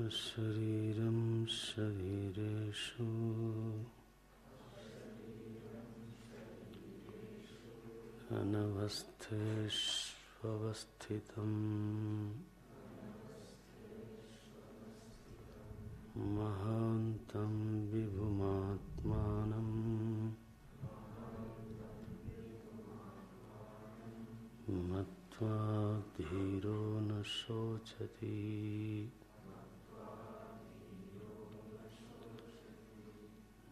शरीरं शरीरेषु अनवस्थेष्वस्थितं महान्तं विभुमात्मानं मत्वा धीरो न शोचति।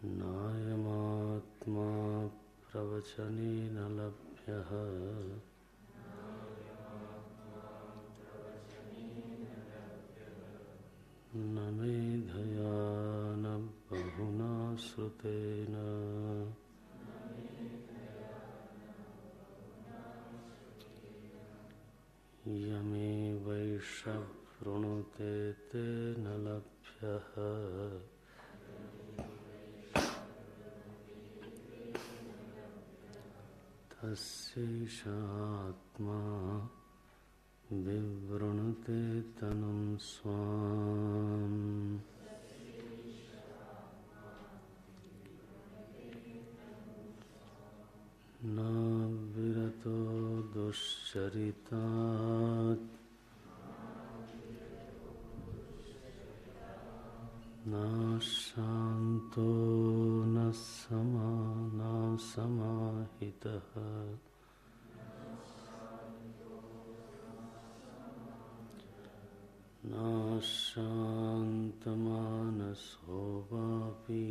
नायमात्मा प्रवचनेन लभ्यः न मेधया न बहुना श्रुतेन यमेवैष वृणुते तेन लभ्यः। तस्यैषात्मा विवृणुते तनुं स्वाम्। न विरतो दुश्चरितात् न शान्तो न समाहितः। न शान्तमानसो वापि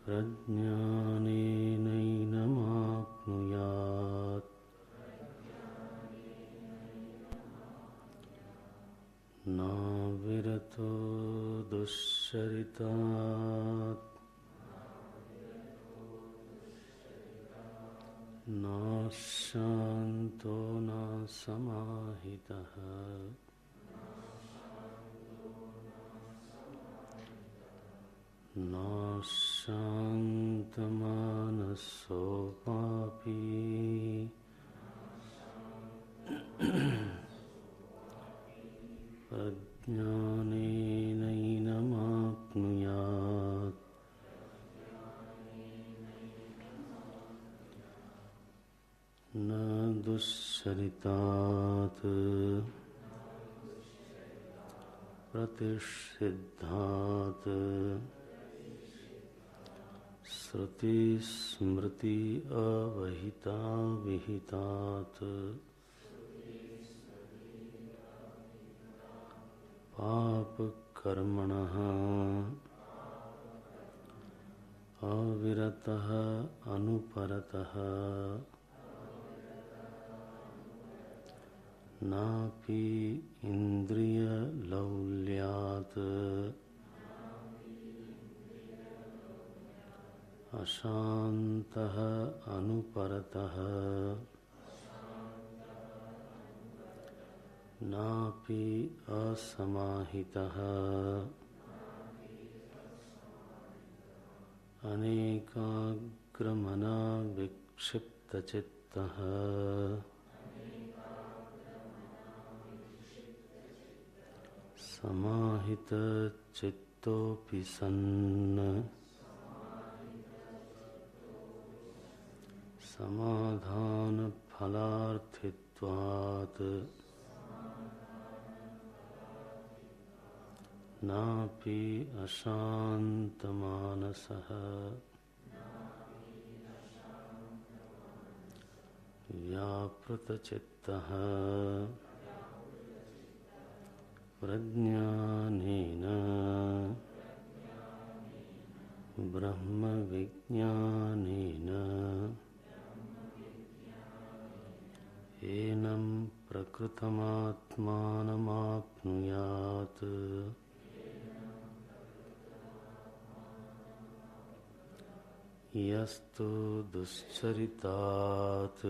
प्रज्ञानेनैनमाप्नुयात्। न विरतो दुश्चरितात् न शान्तो न समाहितः। न शान्तमानसो वापि प्रज्ञानेनैनमाप्नुयात्। न दुश्चरितात् प्रतिषिद्धात् श्रुतिस्मृति अवहिता विहितात् पापकर्मणः अविरतः अनुपरतः नापि इन्द्रियलौल्यात् अशान्तः अनुपरतः नापि असमाहितः। अनेकाग्रमना विक्षिप्तचित्तः समाहितचित्तोऽपि सन् समाधानफलार्थित्वात् नापि अशान्तमानसः। व्यापृतचित्तः प्रज्ञानेन ब्रह्मविज्ञानेन एनं प्रकृतमात्मानमाप्नुयात्। यस्तु दुश्चरितात्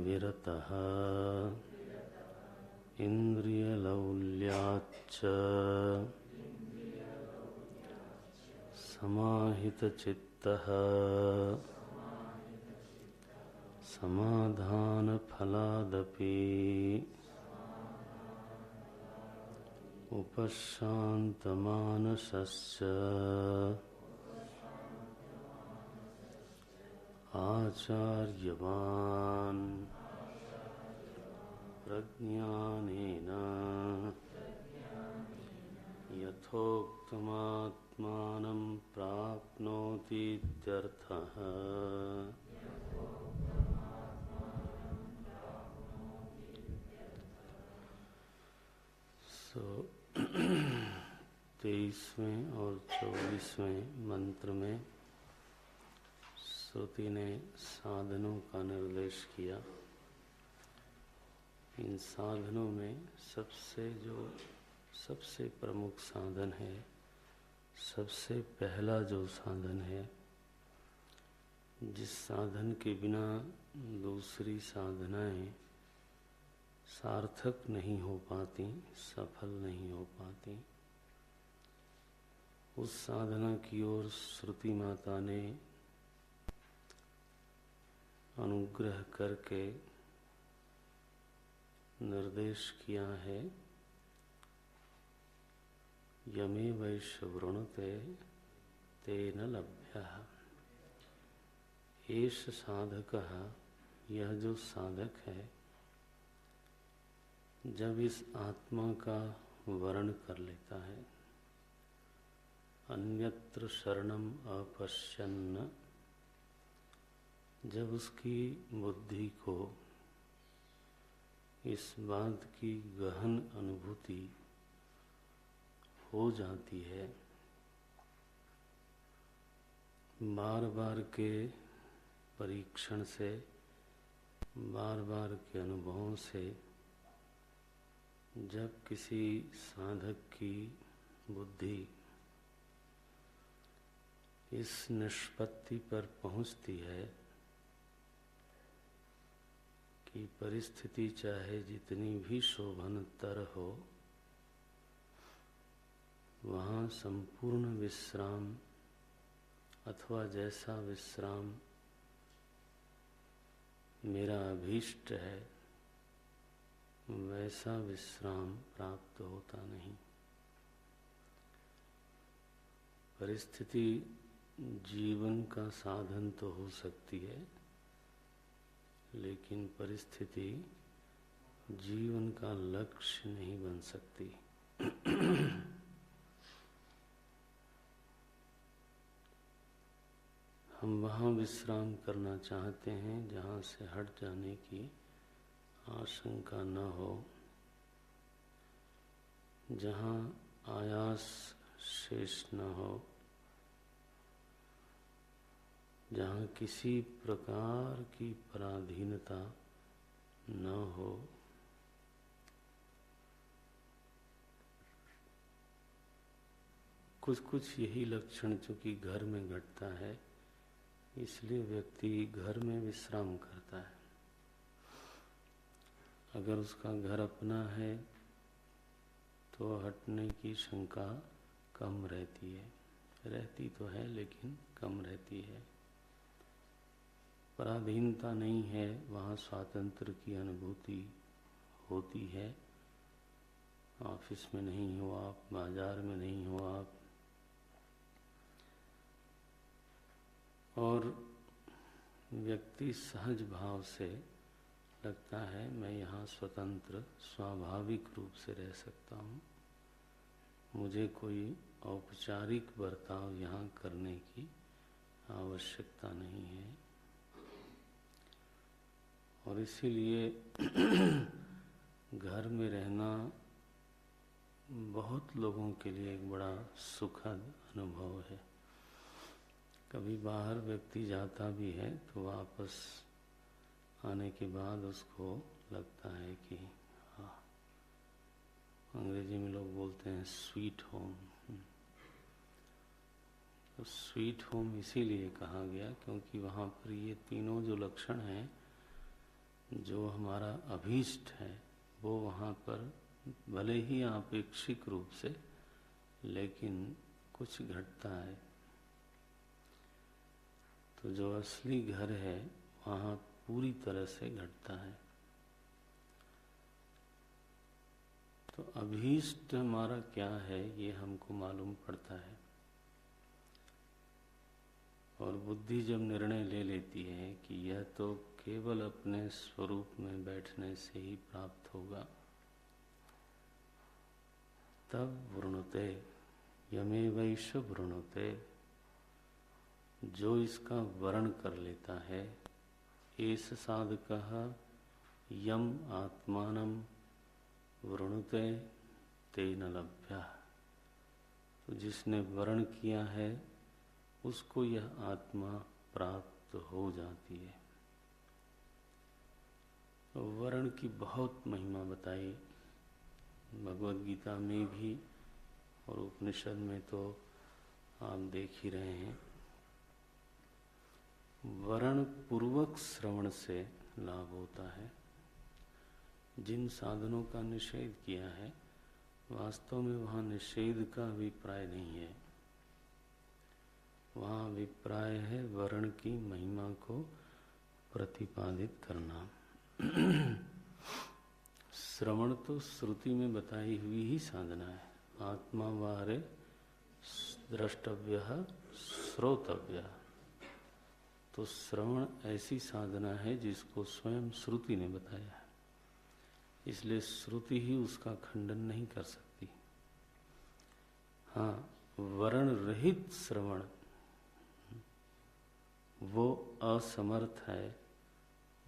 विरतः इन्द्रियलौल्याच्च समाहितचित्तः समाधानफलादपि उपशान्तमानसस्य आचार्यवान् प्रज्ञानेन यथोक्तमात्मानं प्राप्नोतीत्यर्थः। So 23वें और 24वें मंत्र में श्रुति ने साधनों का निर्देश किया। इन साधनों में सबसे प्रमुख साधन है, सबसे पहला जो साधन है, जिस साधन के बिना दूसरी साधनाएं सार्थक नहीं हो पाती, सफल नहीं हो पाती, उस साधना की ओर श्रुति माता ने अनुग्रह करके निर्देश किया है। यमे वैश्य वृणुते तेन लभ्यः। एष साधकः, यह जो साधक है, जब इस आत्मा का वर्ण कर लेता है, अन्यत्र शरणम अपश्यन्न, जब उसकी बुद्धि को इस बात की गहन अनुभूति हो जाती है, बार बार के परीक्षण से, बार बार के अनुभवों से, जब किसी साधक की बुद्धि इस निष्पत्ति पर पहुंचती है कि परिस्थिति चाहे जितनी भी शोभनतर हो, वहाँ संपूर्ण विश्राम अथवा जैसा विश्राम मेरा अभीष्ट है, वैसा विश्राम प्राप्त होता नहीं। परिस्थिति जीवन का साधन तो हो सकती है, लेकिन परिस्थिति जीवन का लक्ष्य नहीं बन सकती। हम वहाँ विश्राम करना चाहते हैं जहाँ से हट जाने की आशंका न हो, जहाँ आयास शेष न हो, जहाँ किसी प्रकार की पराधीनता न हो। कुछ यही लक्षण चूंकि घर में घटता है, इसलिए व्यक्ति घर में विश्राम करता है। अगर उसका घर अपना है तो हटने की शंका कम रहती है, रहती तो है लेकिन कम रहती है। पराधीनता नहीं है, वहाँ स्वातंत्र की अनुभूति होती है। ऑफिस में नहीं हो आप, बाजार में नहीं हो आप, और व्यक्ति सहज भाव से लगता है मैं यहाँ स्वतंत्र स्वाभाविक रूप से रह सकता हूँ, मुझे कोई औपचारिक बर्ताव यहाँ करने की आवश्यकता नहीं है। और इसीलिए घर में रहना बहुत लोगों के लिए एक बड़ा सुखद अनुभव है। कभी बाहर व्यक्ति जाता भी है तो वापस आने के बाद उसको लगता है कि हाँ, अंग्रेजी में लोग बोलते हैं स्वीट होम। तो स्वीट होम इसीलिए कहा गया क्योंकि वहाँ पर ये तीनों जो लक्षण हैं, जो हमारा अभीष्ट है, वो वहाँ पर भले ही आपेक्षिक रूप से, लेकिन कुछ घटता है। तो जो असली घर है वहाँ पूरी तरह से घटता है। तो अभीष्ट हमारा क्या है ये हमको मालूम पड़ता है, और बुद्धि जब निर्णय ले लेती है कि यह तो केवल अपने स्वरूप में बैठने से ही प्राप्त होगा, तब वृणुते यमेवैष वृणुते, जो इसका वर्ण कर लेता है, एष साधकः यम आत्मानं वृणुते तेन लभ्यः, तो जिसने वर्ण किया है उसको यह आत्मा प्राप्त हो जाती है। तो वर्ण की बहुत महिमा बताई भगवद गीता में भी और उपनिषद में, तो आप देख ही रहे हैं। वर्ण पूर्वक श्रवण से लाभ होता है। जिन साधनों का निषेध किया है, वास्तव में वहाँ निषेध का अभिप्राय नहीं है, वहाँ अभिप्राय है वर्ण की महिमा को प्रतिपादित करना। श्रवण तो श्रुति में बताई हुई ही साधना है। आत्मा वारे द्रष्टव्य श्रोतव्य, तो श्रवण ऐसी साधना है जिसको स्वयं श्रुति ने बताया है, इसलिए श्रुति ही उसका खंडन नहीं कर सकती। हाँ, वर्ण रहित श्रवण वो असमर्थ है,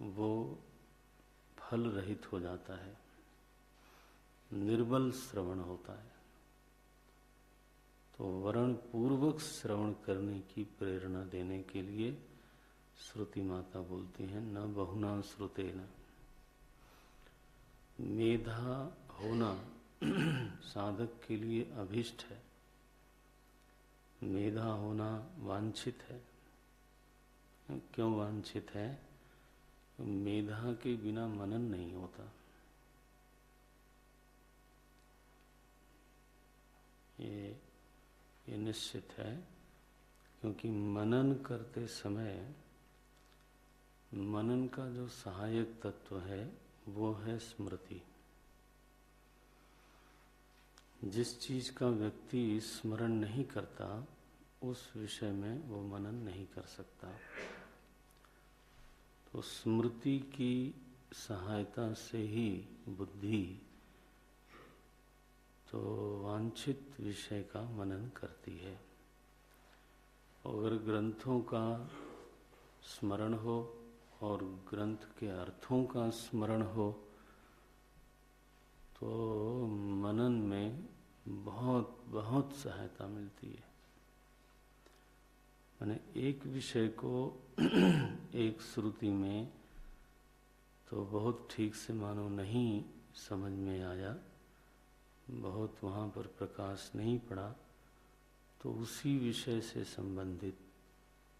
वो फल रहित हो जाता है, निर्बल श्रवण होता है। तो वर्ण पूर्वक श्रवण करने की प्रेरणा देने के लिए श्रुति माता बोलती हैं, न बहुना श्रुतेन। मेधा होना साधक के लिए अभिष्ट है, मेधा होना वांछित है। क्यों वांछित है? मेधा के बिना मनन नहीं होता। ये निश्चित है, क्योंकि मनन करते समय मनन का जो सहायक तत्व है वो है स्मृति। जिस चीज का व्यक्ति स्मरण नहीं करता उस विषय में वो मनन नहीं कर सकता। तो स्मृति की सहायता से ही बुद्धि तो वांछित विषय का मनन करती है। अगर ग्रंथों का स्मरण हो और ग्रंथ के अर्थों का स्मरण हो तो मनन में बहुत बहुत सहायता मिलती है। मैंने एक विषय को एक श्रुति में तो बहुत ठीक से मानो नहीं समझ में आया, बहुत वहाँ पर प्रकाश नहीं पड़ा, तो उसी विषय से संबंधित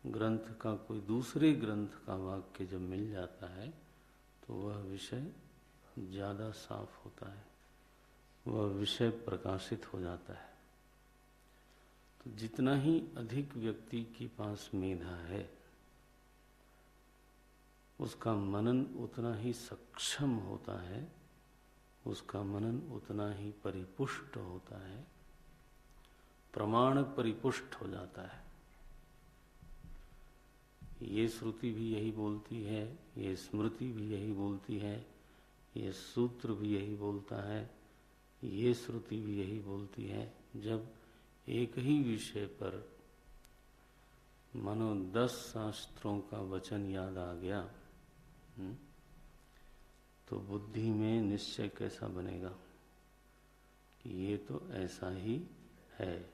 ग्रंथ का कोई दूसरे ग्रंथ का वाक्य जब मिल जाता है तो वह विषय ज़्यादा साफ होता है, वह विषय प्रकाशित हो जाता है। तो जितना ही अधिक व्यक्ति के पास मेधा है उसका मनन उतना ही सक्षम होता है, उसका मनन उतना ही परिपुष्ट होता है, प्रमाण परिपुष्ट हो जाता है। ये श्रुति भी यही बोलती है, ये स्मृति भी यही बोलती है, ये सूत्र भी यही बोलता है, ये श्रुति भी यही बोलती है। जब एक ही विषय पर मानो 10 शास्त्रों का वचन याद आ गया तो बुद्धि में निश्चय कैसा बनेगा कि ये तो ऐसा ही है।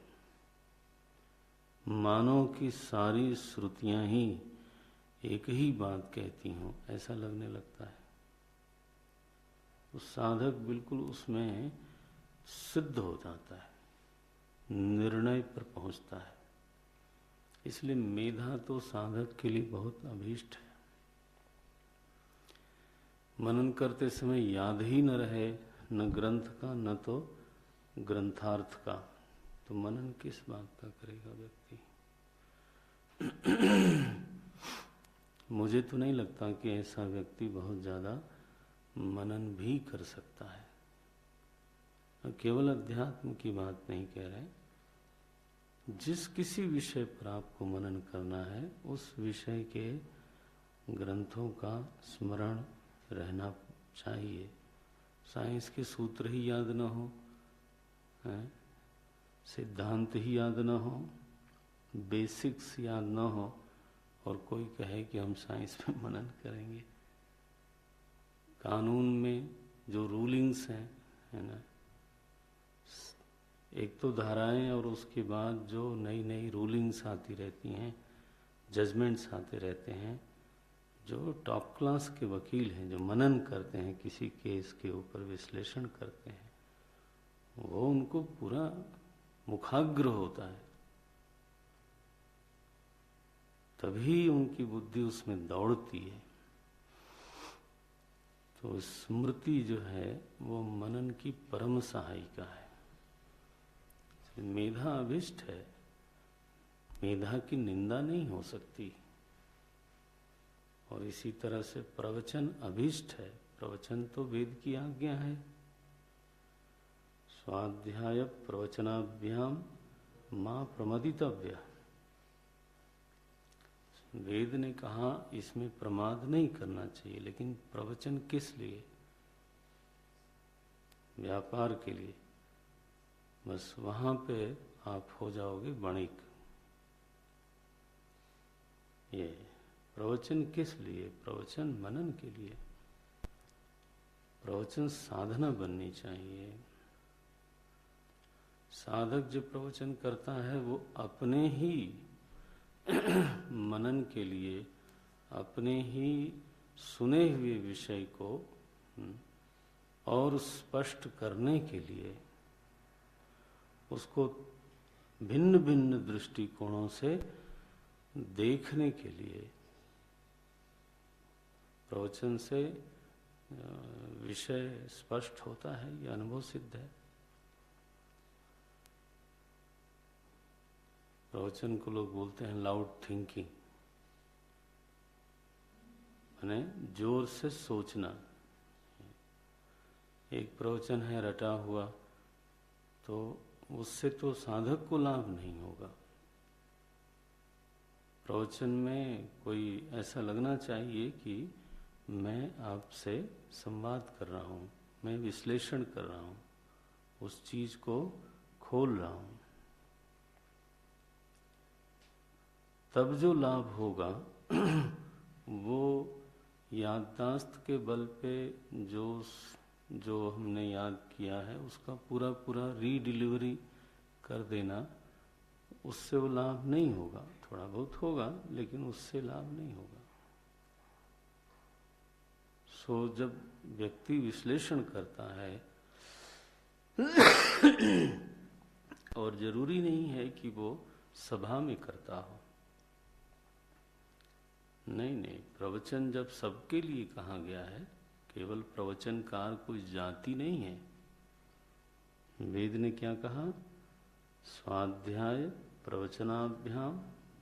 मानो कि सारी श्रुतियां ही एक ही बात कहती हों, ऐसा लगने लगता है। तो साधक बिल्कुल उसमें सिद्ध हो जाता है, निर्णय पर पहुंचता है। इसलिए मेधा तो साधक के लिए बहुत अभीष्ट है। मनन करते समय याद ही न रहे न ग्रंथ का न तो ग्रंथार्थ का, तो मनन किस बात का करेगा व्यक्ति। मुझे तो नहीं लगता कि ऐसा व्यक्ति बहुत ज़्यादा मनन भी कर सकता है। केवल अध्यात्म की बात नहीं कह रहे, जिस किसी विषय पर आपको मनन करना है उस विषय के ग्रंथों का स्मरण रहना चाहिए। साइंस के सूत्र ही याद न हो, सिद्धांत ही याद न हो, बेसिक्स याद न हो, और कोई कहे कि हम साइंस में मनन करेंगे। कानून में जो रूलिंग्स हैं, है ना, एक तो धाराएं और उसके बाद जो नई नई रूलिंग्स आती रहती हैं, जजमेंट्स आते रहते हैं। जो टॉप क्लास के वकील हैं, जो मनन करते हैं, किसी केस के ऊपर विश्लेषण करते हैं, वो उनको पूरा मुखाग्र होता है, तभी उनकी बुद्धि उसमें दौड़ती है। तो स्मृति जो है वो मनन की परम सहायिका है। मेधा अभिष्ट है, मेधा की निंदा नहीं हो सकती। और इसी तरह से प्रवचन अभिष्ट है, प्रवचन तो वेद की आज्ञा है। स्वाध्याय प्रवचनाभ्याम मां प्रमदितव्य। वेद ने कहा इसमें प्रमाद नहीं करना चाहिए, लेकिन प्रवचन किस लिए? व्यापार के लिए। बस वहां पे आप हो जाओगे वणिक। ये प्रवचन किस लिए? प्रवचन मनन के लिए। प्रवचन साधना बननी चाहिए। साधक जो प्रवचन करता है वो अपने ही मनन के लिए, अपने ही सुने हुए विषय को और स्पष्ट करने के लिए, उसको भिन्न भिन्न दृष्टिकोणों से देखने के लिए, प्रवचन से विषय स्पष्ट होता है, ये अनुभव सिद्ध है। प्रवचन को लोग बोलते हैं लाउड थिंकिंग, माने जोर से सोचना। एक प्रवचन है रटा हुआ, तो उससे तो साधक को लाभ नहीं होगा। प्रवचन में कोई ऐसा लगना चाहिए कि मैं आपसे संवाद कर रहा हूँ, मैं विश्लेषण कर रहा हूँ, उस चीज को खोल रहा हूँ। तब जो लाभ होगा वो याददाश्त के बल पे जो हमने याद किया है उसका पूरा पूरा रीडिलीवरी कर देना, उससे वो लाभ नहीं होगा। थोड़ा बहुत होगा लेकिन उससे लाभ नहीं होगा। सो जब व्यक्ति विश्लेषण करता है और जरूरी नहीं है कि वो सभा में करता हो, नहीं, प्रवचन जब सबके लिए कहा गया है, केवल प्रवचनकार कोई जाति नहीं है। वेद ने क्या कहा? स्वाध्याय प्रवचनाभ्याम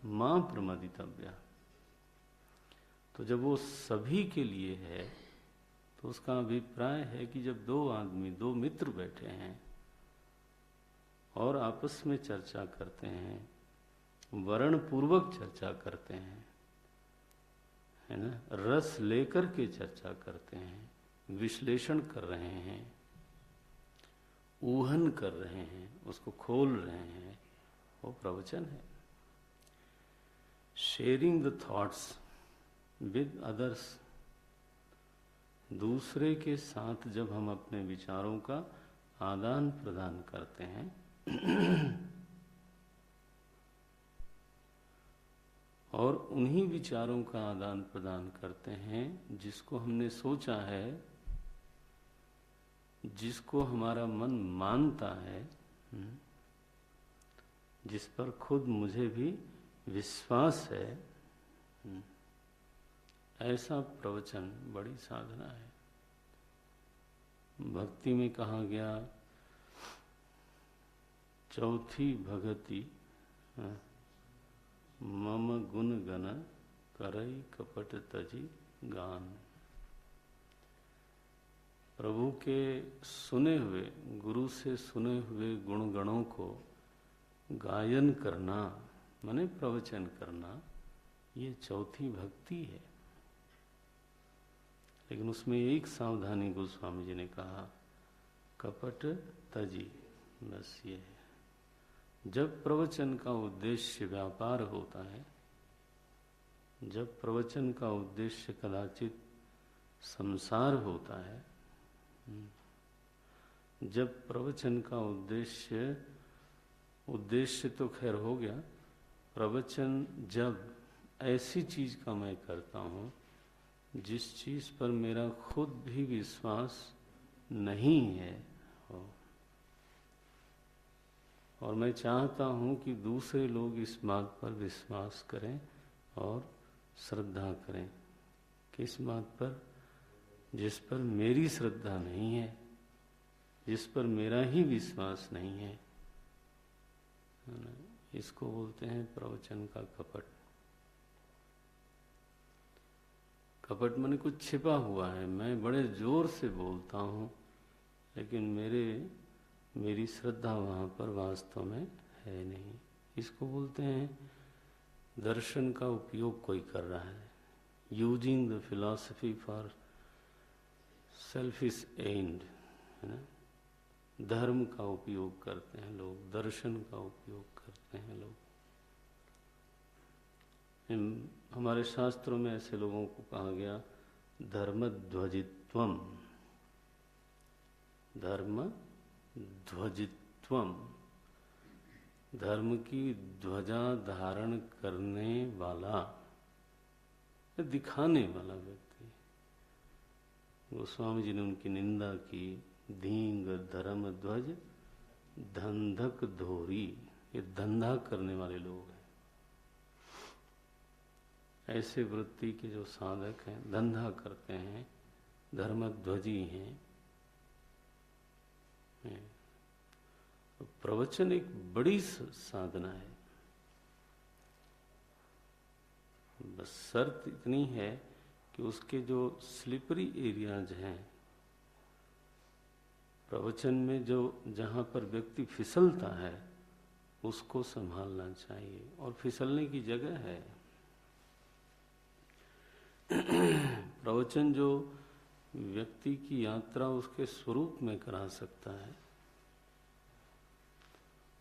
मां प्रमदितव्या। तो जब वो सभी के लिए है तो उसका अभिप्राय है कि जब दो आदमी, दो मित्र बैठे हैं और आपस में चर्चा करते हैं, वर्ण पूर्वक चर्चा करते हैं, है ना, रस लेकर के चर्चा करते हैं, विश्लेषण कर रहे हैं, ऊहन कर रहे हैं, उसको खोल रहे हैं, वो प्रवचन है। Sharing the thoughts with others, दूसरे के साथ जब हम अपने विचारों का आदान प्रदान करते हैं और उन्हीं विचारों का आदान प्रदान करते हैं जिसको हमने सोचा है, जिसको हमारा मन मानता है, जिस पर खुद मुझे भी विश्वास है, ऐसा प्रवचन बड़ी साधना है। भक्ति में कहा गया चौथी भगति मम गुण गण करई कपट तजी गान। प्रभु के सुने हुए, गुरु से सुने हुए गुण गणों को गायन करना माने प्रवचन करना, ये चौथी भक्ति है। लेकिन उसमें एक सावधानी गोस्वामी जी ने कहा, कपट तजी, बस ये है। जब प्रवचन का उद्देश्य व्यापार होता है, जब प्रवचन का उद्देश्य कदाचित संसार होता है, जब प्रवचन का उद्देश्य तो खैर हो गया, प्रवचन जब ऐसी चीज का मैं करता हूँ जिस चीज पर मेरा खुद भी विश्वास नहीं है और मैं चाहता हूँ कि दूसरे लोग इस बात पर विश्वास करें और श्रद्धा करें। किस बात पर? जिस पर मेरी श्रद्धा नहीं है, जिस पर मेरा ही विश्वास नहीं है, इसको बोलते हैं प्रवचन का कपट। कपट माने कुछ छिपा हुआ है, मैं बड़े जोर से बोलता हूँ लेकिन मेरी श्रद्धा वहाँ पर वास्तव में है नहीं। इसको बोलते हैं दर्शन का उपयोग कोई कर रहा है, using the philosophy for selfish and, है ना। धर्म का उपयोग करते हैं लोग, दर्शन का उपयोग करते हैं लोग। हमारे शास्त्रों में ऐसे लोगों को कहा गया धर्मध्वजित्वम, धर्मध्वजित्वम, धर्म की ध्वजा धारण करने वाला, दिखाने वाला व्यक्ति। गोस्वामी जी ने उनकी निंदा की, धींग धर्म ध्वज धंधक धोरी, ये धंधा करने वाले लोग हैं। ऐसे वृत्ति के जो साधक हैं, धंधा करते हैं, धर्मध्वजी हैं। तो प्रवचन एक बड़ी साधना है। बस शर्त इतनी है कि उसके जो स्लिपरी एरियाज हैं प्रवचन में, जो जहाँ पर व्यक्ति फिसलता है उसको संभालना चाहिए, और फिसलने की जगह है। प्रवचन जो व्यक्ति की यात्रा उसके स्वरूप में करा सकता है,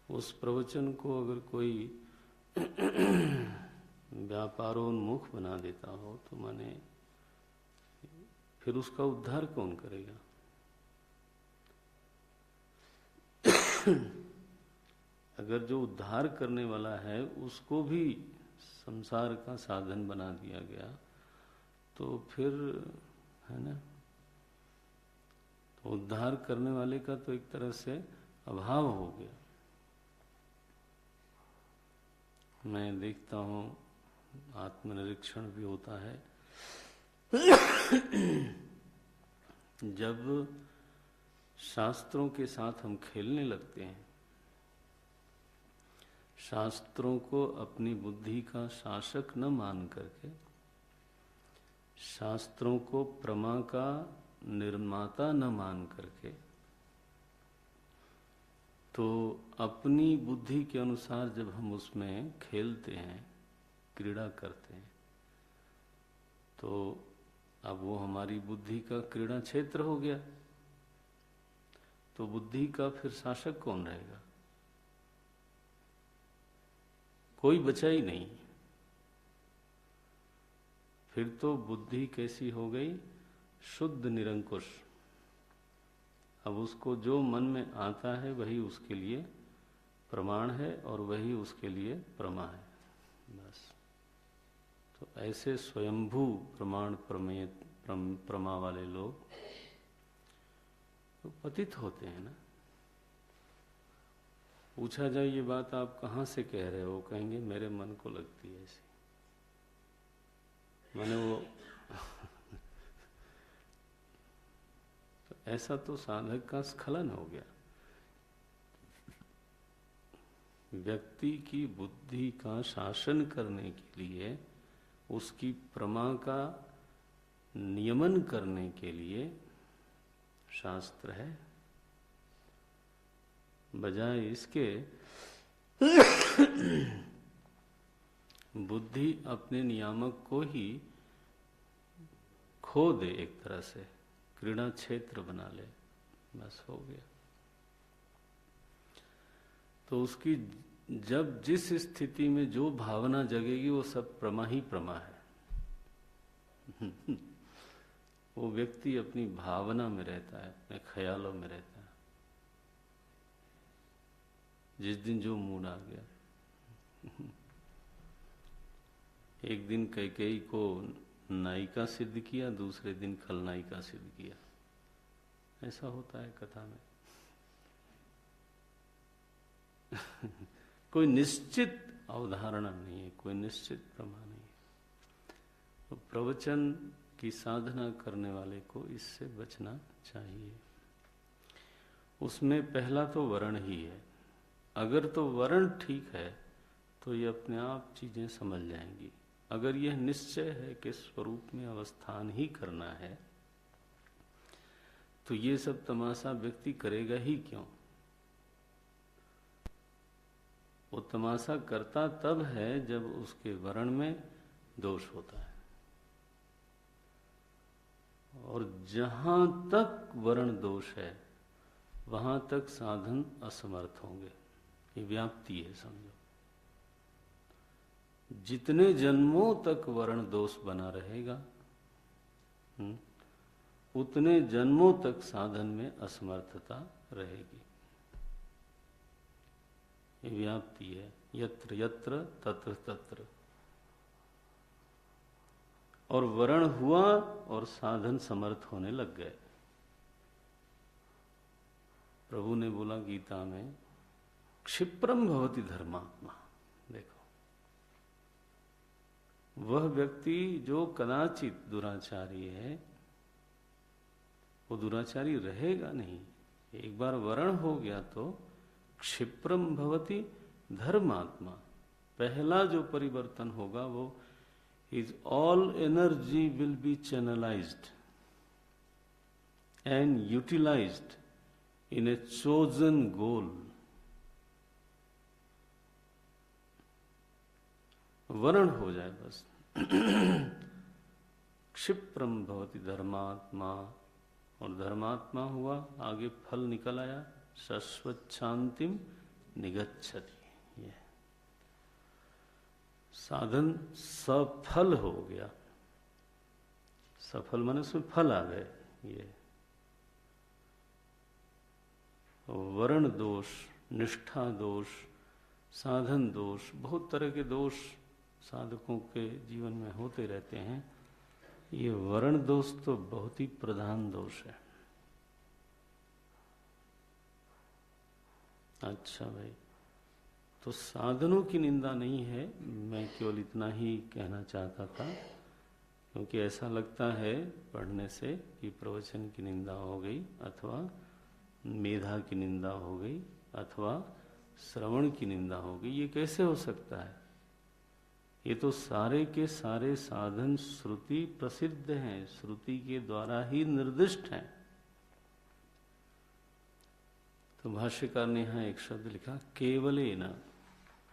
उस प्रवचन को अगर कोई व्यापारोन्मुख बना देता हो तो माने फिर उसका उद्धार कौन करेगा? अगर जो उद्धार करने वाला है उसको भी संसार का साधन बना दिया गया तो फिर, है ना, तो उद्धार करने वाले का तो एक तरह से अभाव हो गया। मैं देखता हूँ, आत्मनिरीक्षण भी होता है, जब शास्त्रों के साथ हम खेलने लगते हैं, शास्त्रों को अपनी बुद्धि का शासक न मान करके, शास्त्रों को प्रमा का निर्माता न मान करके, तो अपनी बुद्धि के अनुसार जब हम उसमें खेलते हैं, क्रीड़ा करते हैं, तो अब वो हमारी बुद्धि का क्रीड़ा क्षेत्र हो गया। तो बुद्धि का फिर शासक कौन रहेगा? कोई बचा ही नहीं। फिर तो बुद्धि कैसी हो गई? शुद्ध निरंकुश। अब उसको जो मन में आता है वही उसके लिए प्रमाण है और वही उसके लिए प्रमा है, बस। तो ऐसे स्वयंभू प्रमाण प्रमेय प्रमा वाले लोग तो पतित होते हैं ना। पूछा जाए ये बात आप कहाँ से कह रहे हो, कहेंगे मेरे मन को लगती है ऐसी। मैंने वो तो ऐसा तो साधक का स्खलन हो गया। व्यक्ति की बुद्धि का शासन करने के लिए उसकी प्रमा का नियमन करने के लिए शास्त्र है। बजाय इसके बुद्धि अपने नियामक को ही खो दे, एक तरह से क्रीड़ा क्षेत्र बना ले, बस हो गया। तो उसकी जब जिस स्थिति में जो भावना जगेगी वो सब प्रमा ही प्रमा है। वो व्यक्ति अपनी भावना में रहता है, अपने ख्यालों में रहता है। जिस दिन जो मूड आ गया। एक दिन कैकेयी को नायिका सिद्ध किया, दूसरे दिन खलनायिका सिद्ध किया। ऐसा होता है कथा में। कोई निश्चित अवधारणा नहीं है, कोई निश्चित प्रमा नहीं है। तो प्रवचन की साधना करने वाले को इससे बचना चाहिए। उसमें पहला तो वर्ण ही है। अगर तो वर्ण ठीक है तो ये अपने आप चीजें समझ जाएंगी। अगर यह निश्चय है कि स्वरूप में अवस्थान ही करना है तो ये सब तमाशा व्यक्ति करेगा ही क्यों? वो तमाशा करता तब है जब उसके वर्ण में दोष होता है। और जहां तक वर्ण दोष है वहां तक साधन असमर्थ होंगे। ये व्याप्ति है, समझो। जितने जन्मों तक वर्ण दोष बना रहेगा उतने जन्मों तक साधन में असमर्थता रहेगी। ये व्याप्ति है, यत्र यत्र तत्र तत्र। और वर्ण हुआ और साधन समर्थ होने लग गए। प्रभु ने बोला गीता में, क्षिप्रम भवति धर्मात्मा। देखो, वह व्यक्ति जो कदाचित दुराचारी है वो दुराचारी रहेगा नहीं। एक बार वर्ण हो गया तो क्षिप्रम भवति धर्मात्मा। पहला जो परिवर्तन होगा वो his all energy will be channelized and utilized in a chosen goal. वर्ण हो जाए बस। क्षिप्रम भवति धर्मात्मा, और धर्मात्मा हुआ, आगे फल निकल आया, शाश्वत शांतिम निगच्छति। ये साधन सफल हो गया। सफल माने उसमें फल आ गए। ये वर्ण दोष, निष्ठा दोष, साधन दोष, बहुत तरह के दोष साधकों के जीवन में होते रहते हैं। ये वर्ण दोष तो बहुत ही प्रधान दोष है। अच्छा भाई, तो साधनों की निंदा नहीं है, मैं केवल इतना ही कहना चाहता था, क्योंकि ऐसा लगता है पढ़ने से कि प्रवचन की निंदा हो गई, अथवा मेधा की निंदा हो गई, अथवा श्रवण की निंदा हो गई। ये कैसे हो सकता है? ये तो सारे के सारे साधन श्रुति प्रसिद्ध हैं, श्रुति के द्वारा ही निर्दिष्ट हैं। तो भाष्यकार ने यहाँ एक शब्द लिखा, केवलेन।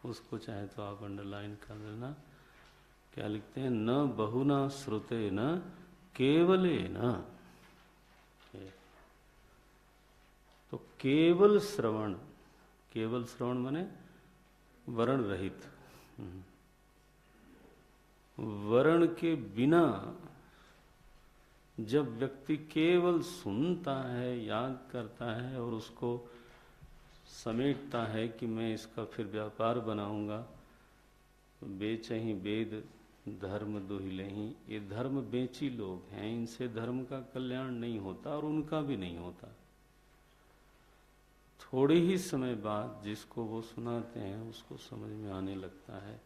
उसको चाहे तो आप अंडरलाइन कर देना। क्या लिखते हैं? न बहुना श्रुतेन केवलेन। तो केवल श्रवण, केवल श्रवण माने वर्ण रहित। वर्ण के बिना जब व्यक्ति केवल सुनता है, याद करता है और उसको समेटता है कि मैं इसका फिर व्यापार बनाऊंगा, बेचही वेद धर्म दुहिलेही। ये धर्म बेची लोग हैं, इनसे धर्म का कल्याण नहीं होता और उनका भी नहीं होता। थोड़े ही समय बाद जिसको वो सुनाते हैं उसको समझ में आने लगता है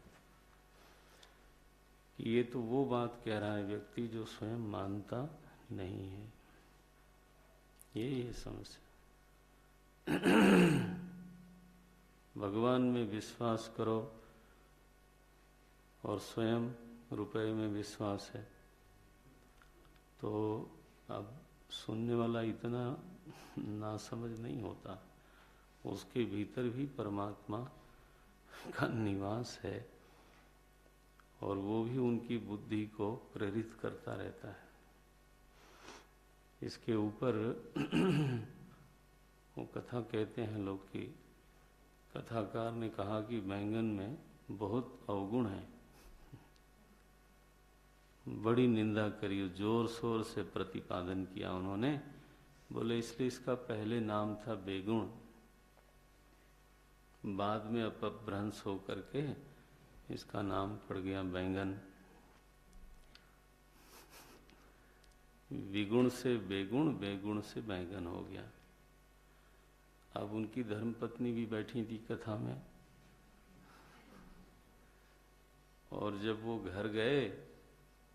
कि ये तो वो बात कह रहा है व्यक्ति जो स्वयं मानता नहीं है। ये समस्या। भगवान में विश्वास करो और स्वयं रुपए में विश्वास है, तो अब सुनने वाला इतना नासमझ नहीं होता, उसके भीतर भी परमात्मा का निवास है और वो भी उनकी बुद्धि को प्रेरित करता रहता है। इसके ऊपर वो कथा कहते हैं लोग कि कथाकार ने कहा कि बैंगन में बहुत अवगुण है, बड़ी निंदा करी, जोर शोर से प्रतिपादन किया उन्होंने। बोले इसलिए इसका पहले नाम था बेगुण, बाद में अपभ्रंश हो करके इसका नाम पड़ गया बैंगन। विगुण से बेगुण, बेगुण से बैंगन हो गया। अब उनकी धर्मपत्नी भी बैठी थी कथा में, और जब वो घर गए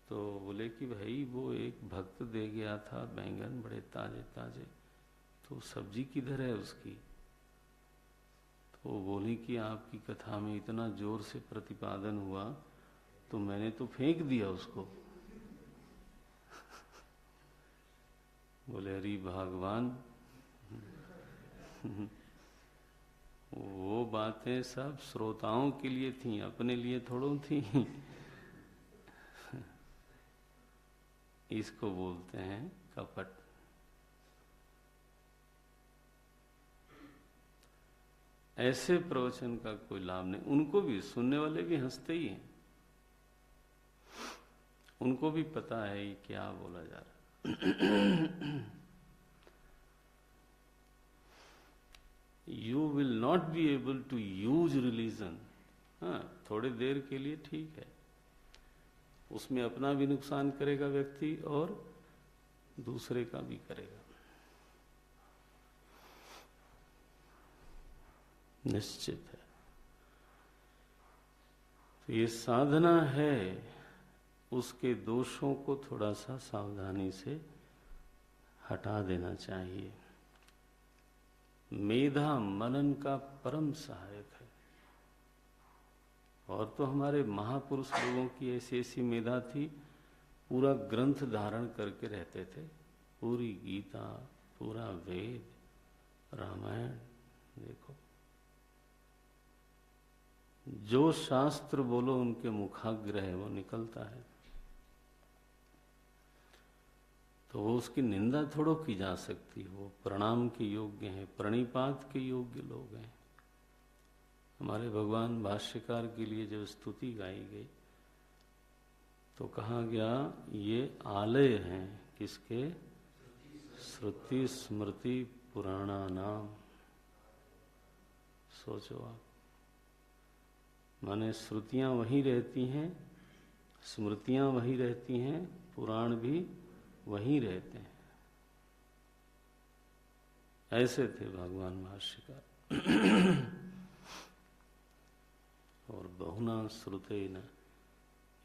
तो बोले कि भाई वो एक भक्त दे गया था बैंगन बड़े ताजे ताजे, तो सब्जी किधर है उसकी? तो वो बोली कि आपकी कथा में इतना जोर से प्रतिपादन हुआ तो मैंने तो फेंक दिया उसको। बोले हरि भगवान, वो बातें सब श्रोताओं के लिए थी, अपने लिए थोड़ो थी। इसको बोलते हैं कपट। ऐसे प्रवचन का कोई लाभ नहीं। उनको भी, सुनने वाले भी हंसते ही हैं, उनको भी पता है ये क्या बोला जा रहा। You will not be able to use religion। हाँ, थोड़ी देर के लिए ठीक है, उसमें अपना भी नुकसान करेगा व्यक्ति और दूसरे का भी करेगा, निश्चित है। तो ये साधना है, उसके दोषों को थोड़ा सा सावधानी से हटा देना चाहिए। मेधा मनन का परम सहायक है। और तो हमारे महापुरुष लोगों की ऐसी ऐसी मेधा थी, पूरा ग्रंथ धारण करके रहते थे, पूरी गीता, पूरा वेद, रामायण। देखो, जो शास्त्र बोलो उनके मुखाग्र है वो निकलता है, तो वो उसकी निंदा थोड़ो की जा सकती। वो प्रणाम के योग्य हैं, प्रणिपात के योग्य लोग हैं। हमारे भगवान भाष्यकार के लिए जब स्तुति गाई गई तो कहा गया ये आलय हैं किसके? श्रुति स्मृति पुराणा नाम। सोचो आप, माने श्रुतियां वहीं रहती हैं, स्मृतियां वहीं रहती हैं, पुराण भी वहीं रहते हैं। ऐसे थे भगवान भाष्यकार। और बहुना श्रुतेन,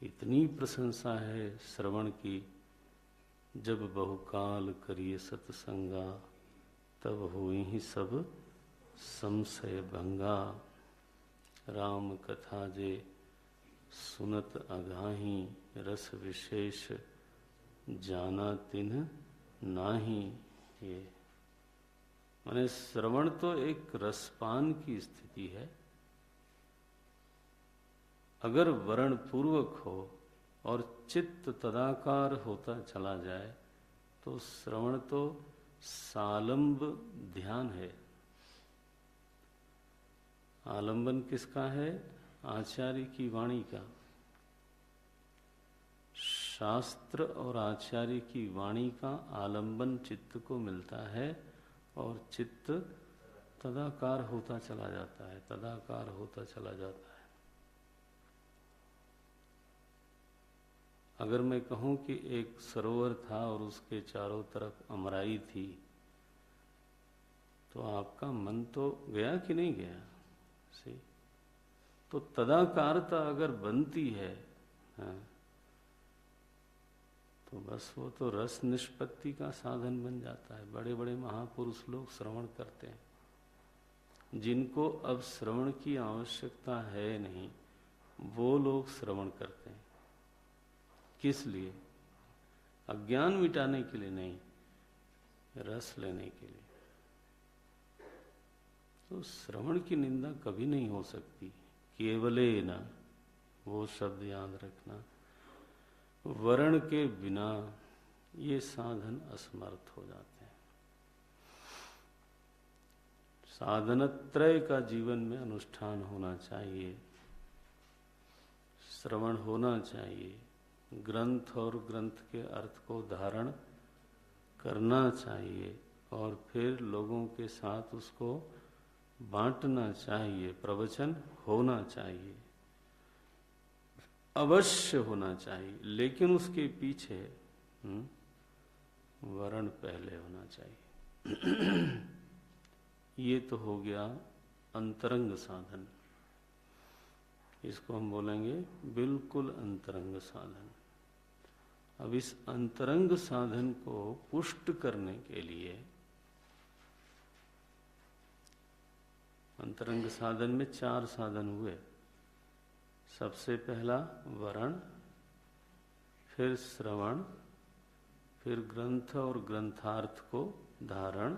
इतनी प्रशंसा है श्रवण की, जब बहुकाल करिए सत्संगा, तब हुई ही सब संशय भंगा। राम कथा जे सुनत अगाही, रस विशेष जाना तिन्ह नाही। ये माने श्रवण तो एक रसपान की स्थिति है। अगर वर्ण पूर्वक हो और चित्त तदाकार होता चला जाए तो श्रवण तो सालंब ध्यान है। आलंबन किसका है? आचार्य की वाणी का। शास्त्र और आचार्य की वाणी का आलंबन चित्त को मिलता है और चित्त तदाकार होता चला जाता है, तदाकार होता चला जाता है। अगर मैं कहूं कि एक सरोवर था और उसके चारों तरफ अमराई थी, तो आपका मन तो गया कि नहीं गया? सही। तो तदाकारता अगर बनती है, हाँ, तो बस वो तो रस निष्पत्ति का साधन बन जाता है। बड़े बड़े महापुरुष लोग श्रवण करते हैं, जिनको अब श्रवण की आवश्यकता है नहीं, वो लोग श्रवण करते हैं। किस लिए? अज्ञान मिटाने के लिए नहीं, रस लेने के लिए। तो श्रवण की निंदा कभी नहीं हो सकती। केवलेन, वो शब्द याद रखना, वर्ण के बिना ये साधन असमर्थ हो जाते हैं। साधनत्रय का जीवन में अनुष्ठान होना चाहिए, श्रवण होना चाहिए, ग्रंथ और ग्रंथ के अर्थ को धारण करना चाहिए और फिर लोगों के साथ उसको बांटना चाहिए, प्रवचन होना चाहिए, अवश्य होना चाहिए, लेकिन उसके पीछे वर्ण पहले होना चाहिए। ये तो हो गया अंतरंग साधन, इसको हम बोलेंगे बिल्कुल अंतरंग साधन। अब इस अंतरंग साधन को पुष्ट करने के लिए, अंतरंग साधन में 4 साधन हुए। सबसे पहला वरण, फिर श्रवण, फिर ग्रंथ और ग्रंथार्थ को धारण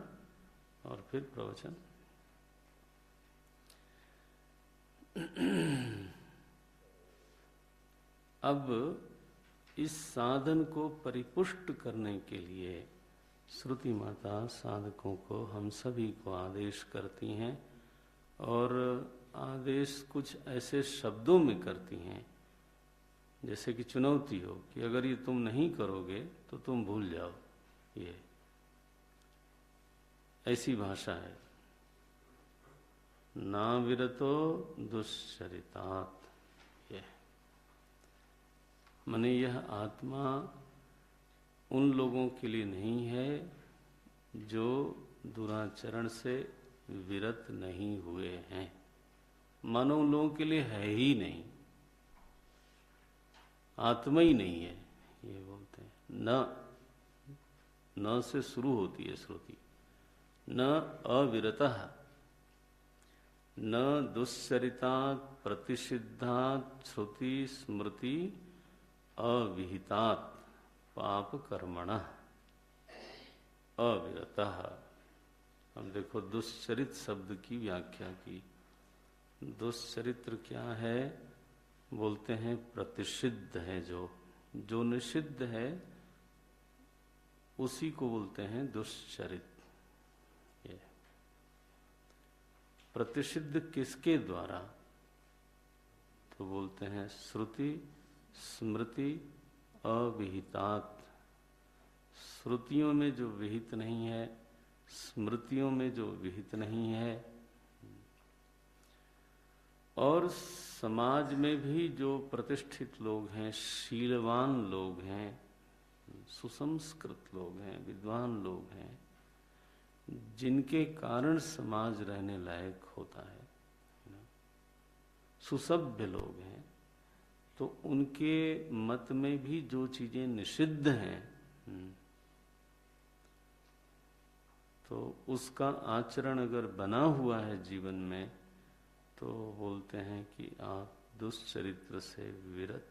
और फिर प्रवचन। अब इस साधन को परिपुष्ट करने के लिए श्रुति माता साधकों को, हम सभी को आदेश करती हैं और आदेश कुछ ऐसे शब्दों में करती हैं जैसे कि चुनौती हो कि अगर ये तुम नहीं करोगे तो तुम भूल जाओ। ये ऐसी भाषा है। ना विरतो दुश्चरितात्, माने यह आत्मा उन लोगों के लिए नहीं है जो दुराचरण से विरत नहीं हुए हैं। मानो उन लोगों के लिए है ही नहीं, आत्मा ही नहीं है, ये बोलते हैं। न से शुरू होती है श्रुति। न अविरतः, न दुश्चरितात् प्रतिषिद्धात् श्रुति स्मृति अविहितात् पाप कर्मणः अविरतः। अब देखो दुश्चरित शब्द की व्याख्या की। दुश्चरित्र क्या है? बोलते हैं प्रतिषिद्ध है, जो निषिद्ध है उसी को बोलते हैं दुश्चरित। ये प्रतिषिद्ध किसके द्वारा? तो बोलते हैं श्रुति स्मृति अविहितात्। श्रुतियों में जो विहित नहीं है, स्मृतियों में जो विहित नहीं है, और समाज में भी जो प्रतिष्ठित लोग हैं, शीलवान लोग हैं, सुसंस्कृत लोग हैं, विद्वान लोग हैं, जिनके कारण समाज रहने लायक होता है, सुसभ्य लोग हैं, तो उनके मत में भी जो चीजें निषिद्ध हैं तो उसका आचरण अगर बना हुआ है जीवन में, तो बोलते हैं कि आप दुश्चरित्र से विरत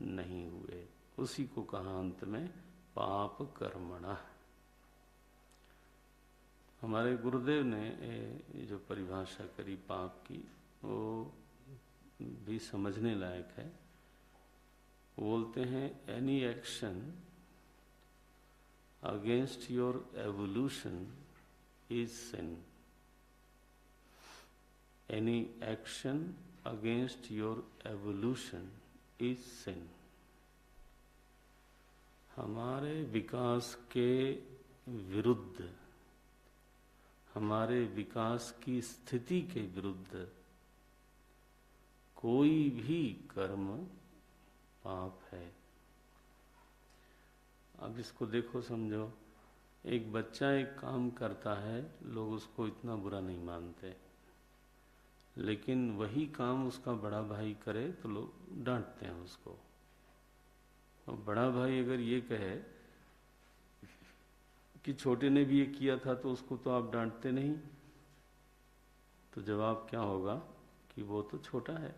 नहीं हुए। उसी को कहा अंत में पाप कर्मणः। हमारे गुरुदेव ने ये जो परिभाषा करी पाप की, वो भी समझने लायक है। बोलते हैं any action against your evolution is sin. Any action against your evolution is sin. हमारे विकास के विरुद्ध, हमारे विकास की स्थिति के विरुद्ध कोई भी कर्म पाप है। अब इसको देखो, समझो। एक बच्चा एक काम करता है, लोग उसको इतना बुरा नहीं मानते, लेकिन वही काम उसका बड़ा भाई करे तो लोग डांटते हैं उसको। और बड़ा भाई अगर ये कहे कि छोटे ने भी ये किया था तो उसको तो आप डांटते नहीं, तो जवाब क्या होगा कि वो तो छोटा है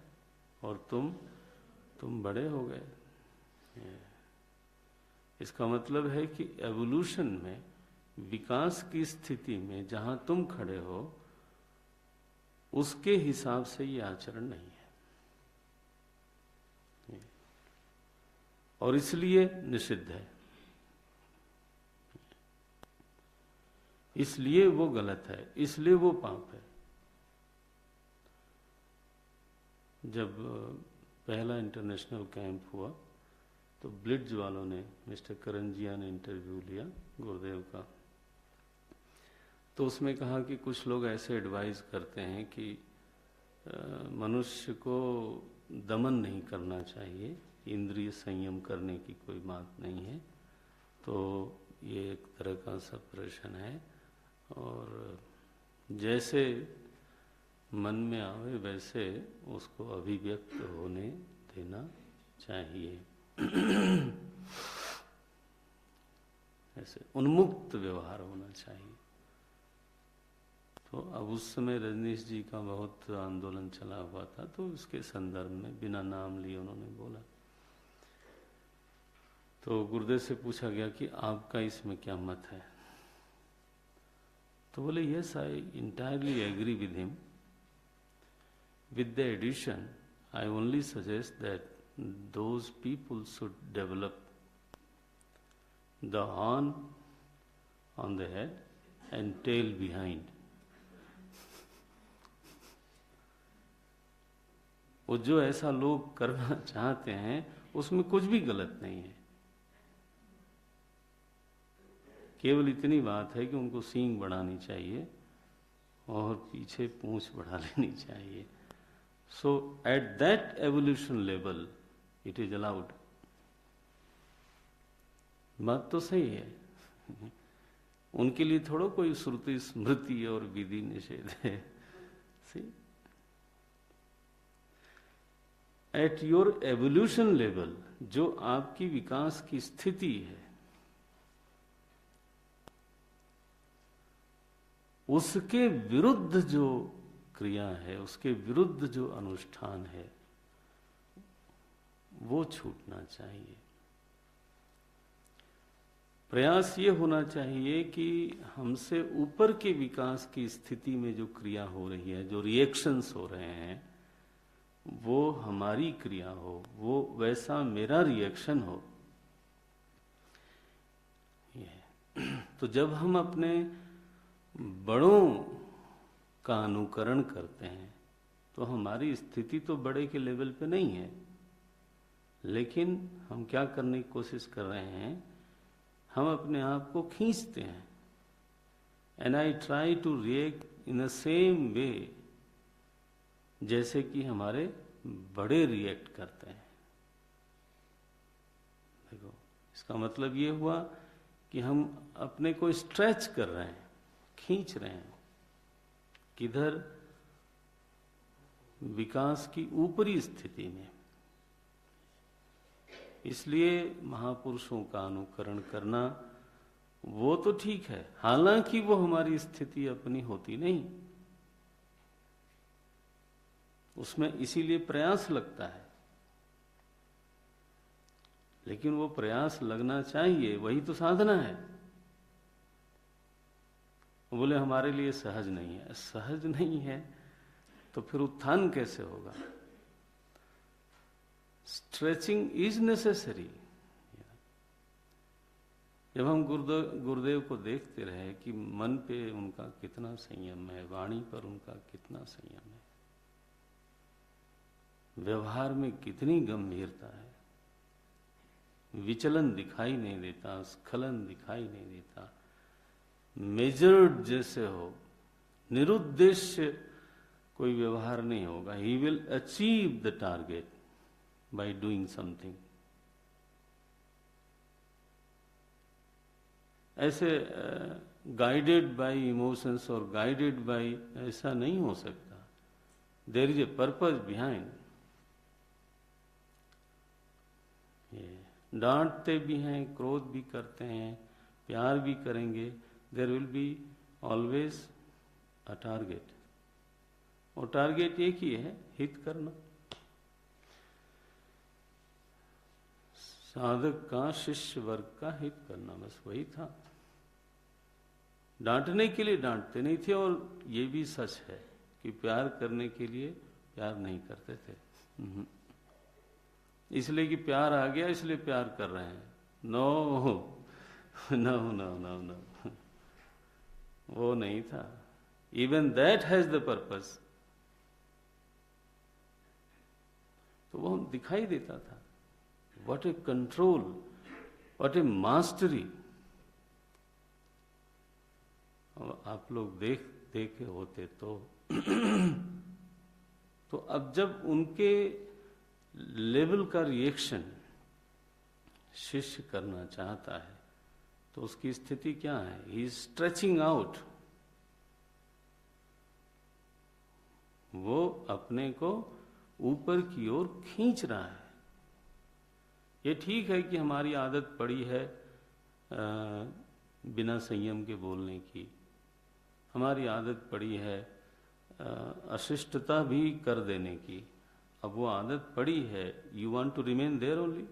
और तुम बड़े हो गए। इसका मतलब है कि एवोल्यूशन में, विकास की स्थिति में जहां तुम खड़े हो उसके हिसाब से ये आचरण नहीं है, और इसलिए निषिद्ध है, इसलिए वो गलत है, इसलिए वो पाप है। जब पहला इंटरनेशनल कैंप हुआ तो ब्लिट्ज वालों ने, मिस्टर करंजिया ने इंटरव्यू लिया गुरुदेव का, तो उसमें कहा कि कुछ लोग ऐसे एडवाइस करते हैं कि मनुष्य को दमन नहीं करना चाहिए, इंद्रिय संयम करने की कोई बात नहीं है, तो ये एक तरह का सप्रेशन है, और जैसे मन में आवे वैसे उसको अभिव्यक्त होने देना चाहिए। ऐसे उन्मुक्त व्यवहार होना चाहिए। तो अब उस समय रजनीश जी का बहुत आंदोलन चला हुआ था, तो उसके संदर्भ में बिना नाम लिए उन्होंने बोला। तो गुरुदेव से पूछा गया कि आपका इसमें क्या मत है, तो बोले yes, I entirely agree with him, with the addition I only suggest that those people should develop the horn on the head and tail behind. वो जो ऐसा लोग करना चाहते हैं उसमें कुछ भी गलत नहीं है, केवल इतनी बात है कि उनको सींग बढ़ानी चाहिए और पीछे पूंछ बढ़ा लेनी चाहिए। So at that evolution level it is allowed. बात तो सही है, उनके लिए थोड़ा कोई श्रुति स्मृति और विधि निषेध है। See, at your evolution level जो आपकी विकास की स्थिति है उसके विरुद्ध जो क्रिया है, उसके विरुद्ध जो अनुष्ठान है वो छूटना चाहिए। प्रयास ये होना चाहिए कि हमसे ऊपर के विकास की स्थिति में जो क्रिया हो रही है, जो रिएक्शंस हो रहे हैं, वो हमारी क्रिया हो, वो वैसा मेरा रिएक्शन हो। तो जब हम अपने बड़ों का अनुकरण करते हैं तो हमारी स्थिति तो बड़े के लेवल पे नहीं है, लेकिन हम क्या करने की कोशिश कर रहे हैं, हम अपने आप को खींचते हैं। And I try to react in the same way जैसे कि हमारे बड़े रिएक्ट करते हैं। देखो, इसका मतलब ये हुआ कि हम अपने को स्ट्रेच कर रहे हैं, खींच रहे हैं किधर, विकास की ऊपरी स्थिति में। इसलिए महापुरुषों का अनुकरण करना वो तो ठीक है, हालांकि वो हमारी स्थिति अपनी होती नहीं, उसमें इसीलिए प्रयास लगता है, लेकिन वो प्रयास लगना चाहिए, वही तो साधना है। बोले हमारे लिए सहज नहीं है, सहज नहीं है तो फिर उत्थान कैसे होगा? Stretching is necessary. जब हम गुरुदेव को देखते रहे कि मन पे उनका कितना संयम है, वाणी पर उनका कितना संयम है, व्यवहार में कितनी गंभीरता है, विचलन दिखाई नहीं देता, स्खलन दिखाई नहीं देता, मेजर्ड जैसे हो, निरुद्देश्य कोई व्यवहार नहीं होगा। He will achieve the target by doing something. ऐसे गाइडेड बाय इमोशंस और गाइडेड बाय, ऐसा नहीं हो सकता। There is a purpose behind. डांटते भी हैं, क्रोध भी करते हैं, प्यार भी करेंगे, there will be always a target, और टारगेट एक ही है, हित करना। साधक का शिष्य वर्ग का हित करना, बस वही था। डांटने के लिए डांटते नहीं थे, और ये भी सच है कि प्यार करने के लिए प्यार नहीं करते थे। इसलिए कि प्यार आ गया इसलिए प्यार कर रहे हैं, no no no no no, वो नहीं था। Even that has the purpose. तो वो दिखाई देता था, what a control, what a mastery. आप लोग देखे होते तो तो अब जब उनके लेवल का रिएक्शन शिष्य करना चाहता है तो उसकी स्थिति क्या है? He is stretching out. वो अपने को ऊपर की ओर खींच रहा है। ये ठीक है कि हमारी आदत पड़ी है बिना संयम के बोलने की, हमारी आदत पड़ी है अशिष्टता भी कर देने की। अब वो आदत पड़ी है, you want to remain there only.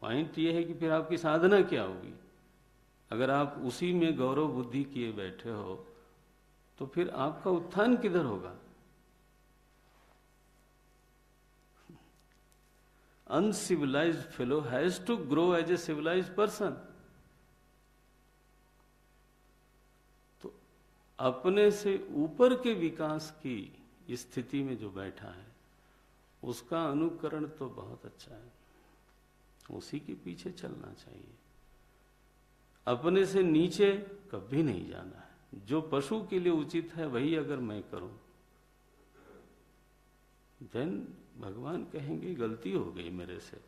Point ये है कि फिर आपकी साधना क्या होगी? अगर आप उसी में गौरव बुद्धि किए बैठे हो तो फिर आपका उत्थान किधर होगा? Uncivilised fellow has to grow as a civilised person. तो अपने से ऊपर के विकास की स्थिति में जो बैठा है उसका अनुकरण तो बहुत अच्छा है, उसी के पीछे चलना चाहिए। अपने से नीचे कभी नहीं जाना है। जो पशु के लिए उचित है वही अगर मैं करूं, देन भगवान कहेंगे गलती हो गई मेरे से,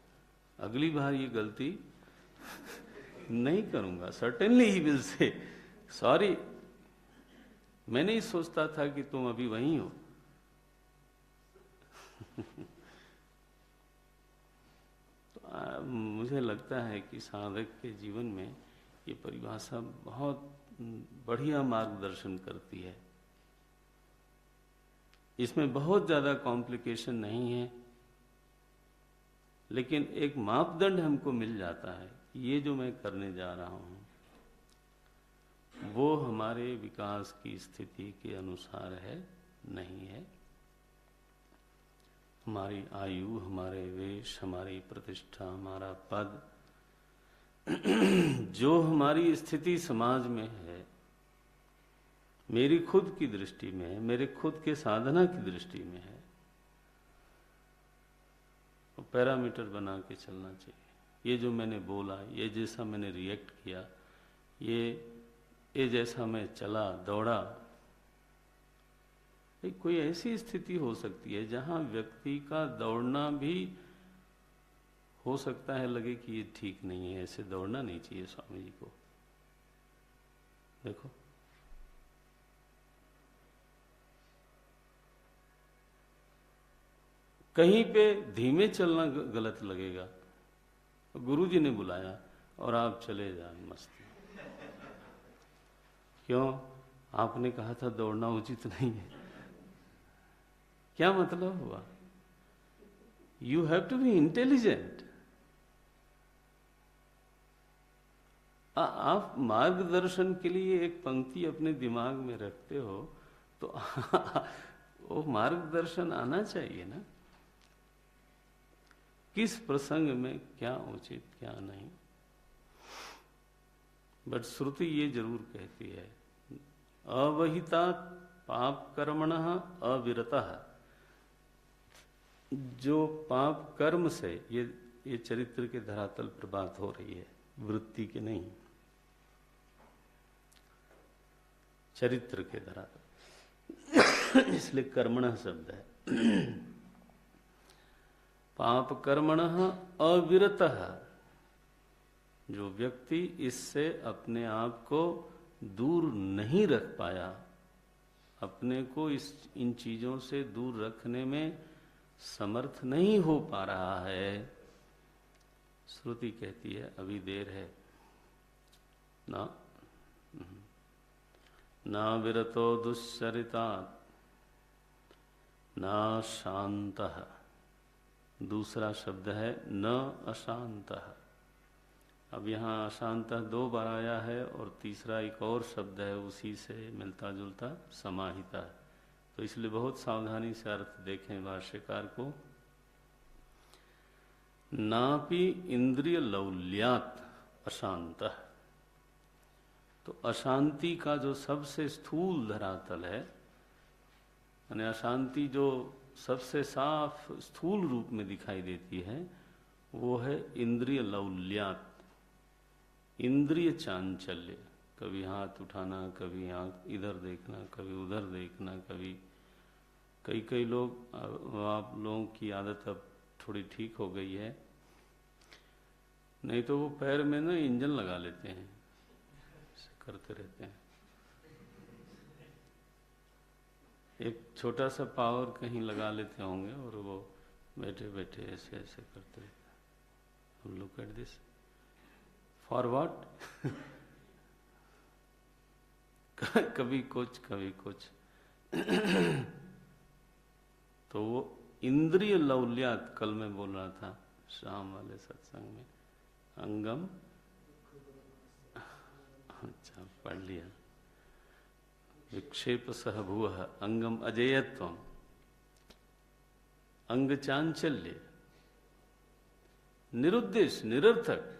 अगली बार ये गलती नहीं करूंगा। Certainly he will say sorry, मैं नहीं सोचता था कि तुम अभी वहीं हो। तो मुझे लगता है कि साधक के जीवन में ये परिभाषा बहुत बढ़िया मार्गदर्शन करती है। इसमें बहुत ज्यादा कॉम्प्लिकेशन नहीं है, लेकिन एक मापदंड हमको मिल जाता है कि ये जो मैं करने जा रहा हूं वो हमारे विकास की स्थिति के अनुसार है नहीं है। हमारी आयु, हमारे वेश, हमारी प्रतिष्ठा, हमारा पद, जो हमारी स्थिति समाज में है, मेरी खुद की दृष्टि में है, मेरे खुद के साधना की दृष्टि में है, तो पैरामीटर बना के चलना चाहिए। ये जो मैंने बोला, ये जैसा मैंने रिएक्ट किया, ये जैसा मैं चला दौड़ा, कोई ऐसी स्थिति हो सकती है जहां व्यक्ति का दौड़ना भी हो सकता है लगे कि ये ठीक नहीं है, ऐसे दौड़ना नहीं चाहिए स्वामी जी को। देखो कहीं पे धीमे चलना गलत लगेगा, गुरुजी ने बुलाया और आप चले जाए मस्ती। क्यों? आपने कहा था दौड़ना उचित नहीं है। क्या मतलब हुआ? You have to be intelligent. आप मार्गदर्शन के लिए एक पंक्ति अपने दिमाग में रखते हो तो वो मार्गदर्शन आना चाहिए ना, किस प्रसंग में क्या उचित क्या नहीं। बट श्रुति ये जरूर कहती है, अवहिता पाप कर्मणः अविरतः। जो पाप कर्म से, ये चरित्र के धरातल पर बात हो रही है, वृत्ति के नहीं, चरित्र के धरातल, इसलिए कर्मणः शब्द है। पाप कर्मणः अविरतः। जो व्यक्ति इससे अपने आप को दूर नहीं रख पाया, अपने को इन चीजों से दूर रखने में समर्थ नहीं हो पा रहा है, श्रुति कहती है अभी देर है ना। ना विरतो दुश्चरितात् ना शान्तः दूसरा शब्द है न अशांतः। अब यहाँ अशांतः 2 बार आया है और तीसरा एक और शब्द है उसी से मिलता जुलता, समाहिता है। तो इसलिए बहुत सावधानी से अर्थ देखें भाष्यकार को। नापि इंद्रिय लौल्यात अशांतः। तो अशांति का जो सबसे स्थूल धरातल है, यानी अशांति जो सबसे साफ स्थूल रूप में दिखाई देती है, वो है इंद्रिय लौल्यात, इंद्रिय चांचल्य। कभी हाथ उठाना, कभी आंख इधर देखना, कभी उधर देखना, कभी कई लोग, आप लोगों की आदत अब थोड़ी ठीक हो गई है, नहीं तो वो पैर में ना इंजन लगा लेते हैं, ऐसे करते रहते हैं। एक छोटा सा पावर कहीं लगा लेते होंगे और वो बैठे बैठे ऐसे ऐसे करते रहते हैं। Look at this, for what? कभी कुछ कभी कुछ। तो वो इंद्रिय लौल्यात, कल मैं बोल रहा था शाम वाले सत्संग में, अंगम, अच्छा पढ़ लिया, विक्षेप सह भुवः अंगम अजेयत्वम, अंग चांचल्य, निरुद्देश्य, निरर्थक।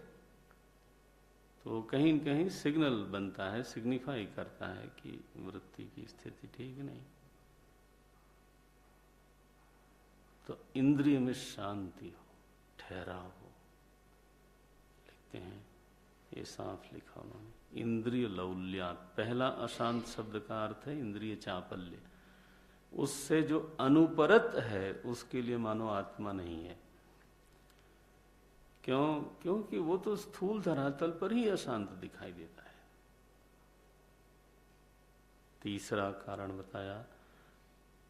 तो कहीं कहीं सिग्नल बनता है, सिग्निफाई करता है कि वृत्ति की स्थिति ठीक नहीं। तो इंद्रिय में शांति हो, ठहराव हो, लिखते हैं, ये साफ लिखा उन्होंने, इंद्रिय लौल्यात। पहला अशांत शब्द का अर्थ है इंद्रिय चापल्य। उससे जो अनुपरत है उसके लिए मानो आत्मा नहीं है। क्योंकि वो तो स्थूल धरातल पर ही अशांत दिखाई देता है। तीसरा कारण बताया,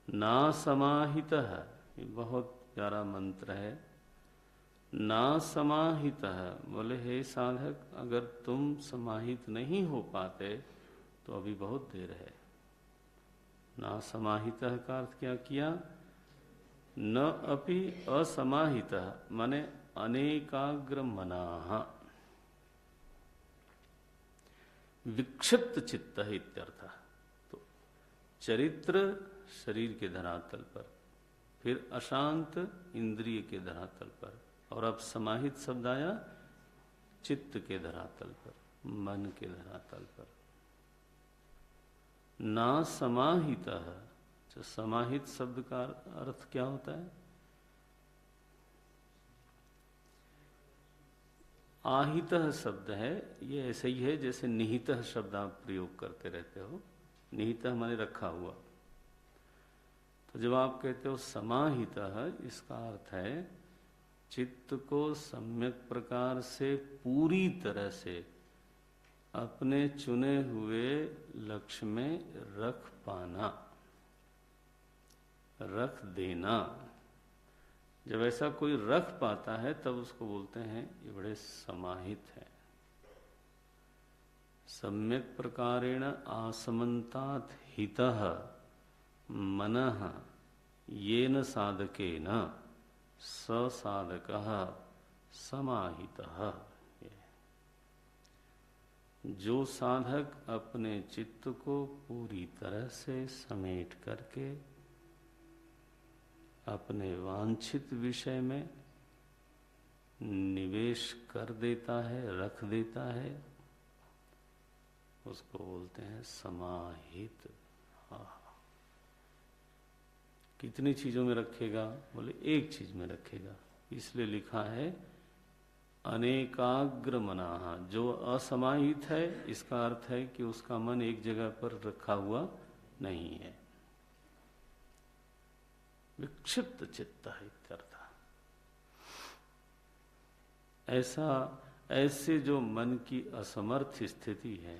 ना समाहितः, ये बहुत प्यारा मंत्र है। ना समाहितः, बोले हे साधक, अगर तुम समाहित नहीं हो पाते तो अभी बहुत देर है। ना समाहितः का अर्थ क्या किया? न अपि असमाहितः, माने अनेकाग्र मनाः, विक्षिप्त चित्त इत्यर्थ। तो चरित्र शरीर के धरातल पर, फिर अशांत इंद्रिय के धरातल पर, और अब समाहित शब्द आया चित्त के धरातल पर, मन के धरातल पर। ना समाहितः, जो समाहित शब्द का अर्थ क्या होता है? आहितः शब्द है, ये ऐसे ही है जैसे निहितः शब्द आप प्रयोग करते रहते हो। निहितः माने रखा हुआ। तो जब आप कहते हो समाहितः, इसका अर्थ है चित्त को सम्यक प्रकार से पूरी तरह से अपने चुने हुए लक्ष्य में रख पाना, रख देना। जब ऐसा कोई रख पाता है तब उसको बोलते हैं ये बड़े समाहित है। सम्यक प्रकारेण आसमन्तात् हितः मनः येन साधकेन स साधकः समाहितः। जो साधक अपने चित्त को पूरी तरह से समेट करके अपने वांछित विषय में निवेश कर देता है, रख देता है, उसको बोलते हैं समाहित। कितनी चीजों में रखेगा? बोले एक चीज में रखेगा। इसलिए लिखा है अनेकाग्र मनाः। जो असमाहित है, इसका अर्थ है कि उसका मन एक जगह पर रखा हुआ नहीं है, विक्षिप्त चित्त है इत्यर्थ। ऐसे जो मन की असमर्थ स्थिति है,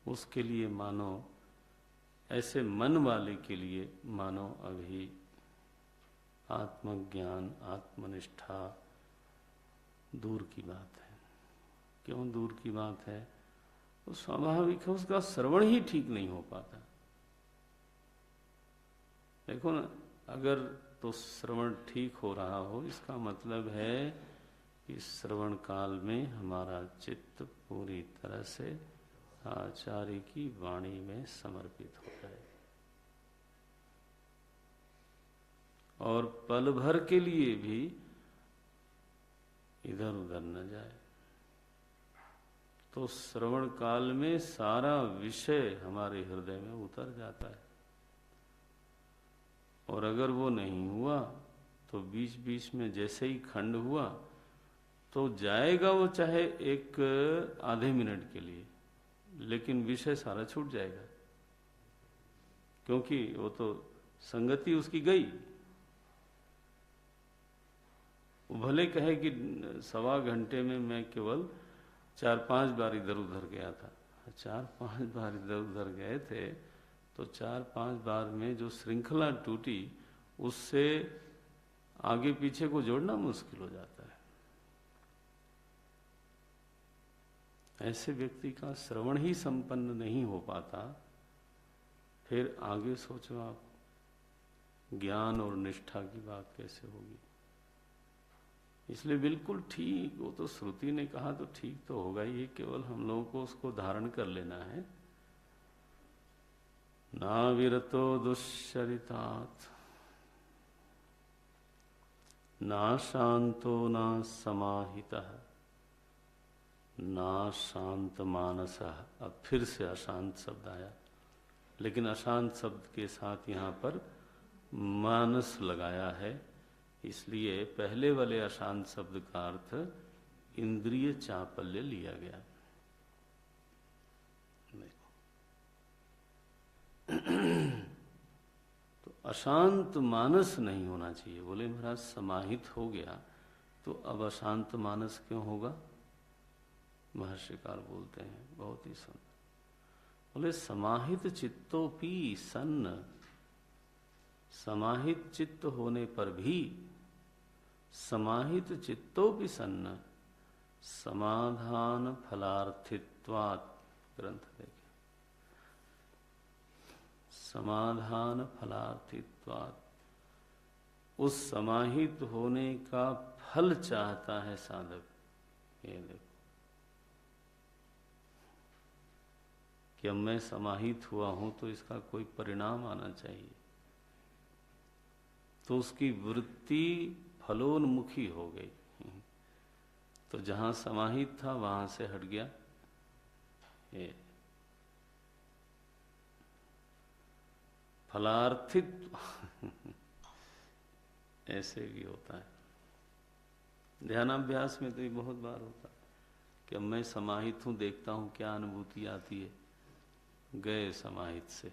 उसके लिए मानो, ऐसे मन वाले के लिए मानो अभी आत्मज्ञान, आत्मनिष्ठा दूर की बात है। क्यों दूर की बात है? वो स्वाभाविक है, उसका श्रवण ही ठीक नहीं हो पाता। देखो ना, अगर तो श्रवण ठीक हो रहा हो, इसका मतलब है कि श्रवण काल में हमारा चित्त पूरी तरह से आचार्य की वाणी में समर्पित हो जाए और पल भर के लिए भी इधर उधर न जाए। तो श्रवण काल में सारा विषय हमारे हृदय में उतर जाता है। और अगर वो नहीं हुआ तो बीच बीच में जैसे ही खंड हुआ तो जाएगा वो, चाहे एक आधे मिनट के लिए, लेकिन विषय सारा छूट जाएगा, क्योंकि वो तो संगति उसकी गई। वो भले कहे कि 1.25 घंटे में मैं केवल 4-5 बार इधर उधर गया था। 4-5 बार इधर उधर गए थे तो 4-5 बार में जो श्रृंखला टूटी, उससे आगे पीछे को जोड़ना मुश्किल हो जाता है। ऐसे व्यक्ति का श्रवण ही संपन्न नहीं हो पाता, फिर आगे सोचो आप, ज्ञान और निष्ठा की बात कैसे होगी। इसलिए बिल्कुल ठीक, वो तो श्रुति ने कहा तो ठीक तो होगा ही, केवल हम लोगों को उसको धारण कर लेना है। ना विरतो दुश्चरितात् ना शांतो ना समाहितः ना शांत मानसः। अब फिर से अशांत शब्द आया, लेकिन अशांत शब्द के साथ यहाँ पर मानस लगाया है, इसलिए पहले वाले अशांत शब्द का अर्थ इंद्रिय चापल्य लिया गया। तो अशांत मानस नहीं होना चाहिए। बोले महाराज समाहित हो गया तो अब अशांत मानस क्यों होगा? महर्षिकार बोलते हैं बहुत ही सुंदर, बोले समाहित चित्तोपि सन्न, समाहित चित्त होने पर भी, समाहित चित्तोपि सन्न समाधान फलार्थित्वात्, ग्रंथ देखें, समाधान फलार्थित्वात्, उस समाहित होने का फल चाहता है साधक। ये देखो कि अब मैं समाहित हुआ हूं तो इसका कोई परिणाम आना चाहिए, तो उसकी वृत्ति फलोन्मुखी हो गई। तो जहां समाहित था वहां से हट गया। ये फलार्थित्व ऐसे भी होता है। ध्यानाभ्यास में तो ये बहुत बार होता है कि अब मैं समाहित हूं, देखता हूं क्या अनुभूति आती है, गए समाहित से।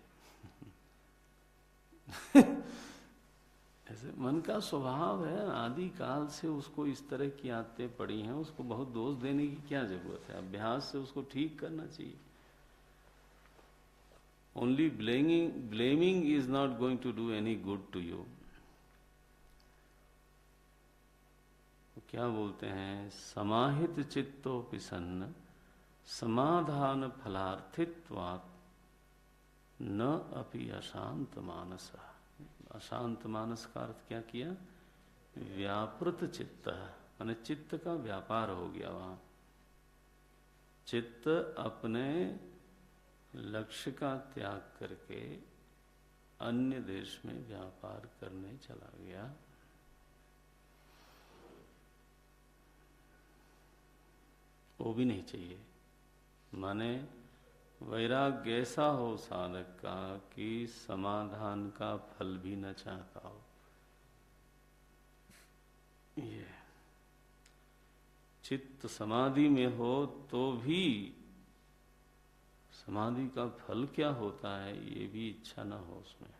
ऐसे मन का स्वभाव है, आदि काल से उसको इस तरह की आदतें पड़ी हैं, उसको बहुत दोष देने की क्या जरूरत है। अभ्यास से उसको ठीक करना चाहिए। Only blaming is not going to do any good to you. क्या बोलते हैं? समाहित चित्तोपि सन्न समाधान फलार्थित्वात् न अपि अशांत मानस। अशांत मानस का अर्थ क्या किया? व्यापृत चित्त, माने चित्त का व्यापार हो गया। वहां चित्त अपने लक्ष्य का त्याग करके अन्य देश में व्यापार करने चला गया। वो भी नहीं चाहिए। माने वैराग्य ऐसा हो साधक का कि समाधान का फल भी न चाहता हो। ये चित्त समाधि में हो तो भी समाधि का फल क्या होता है ये भी इच्छा न हो उसमें।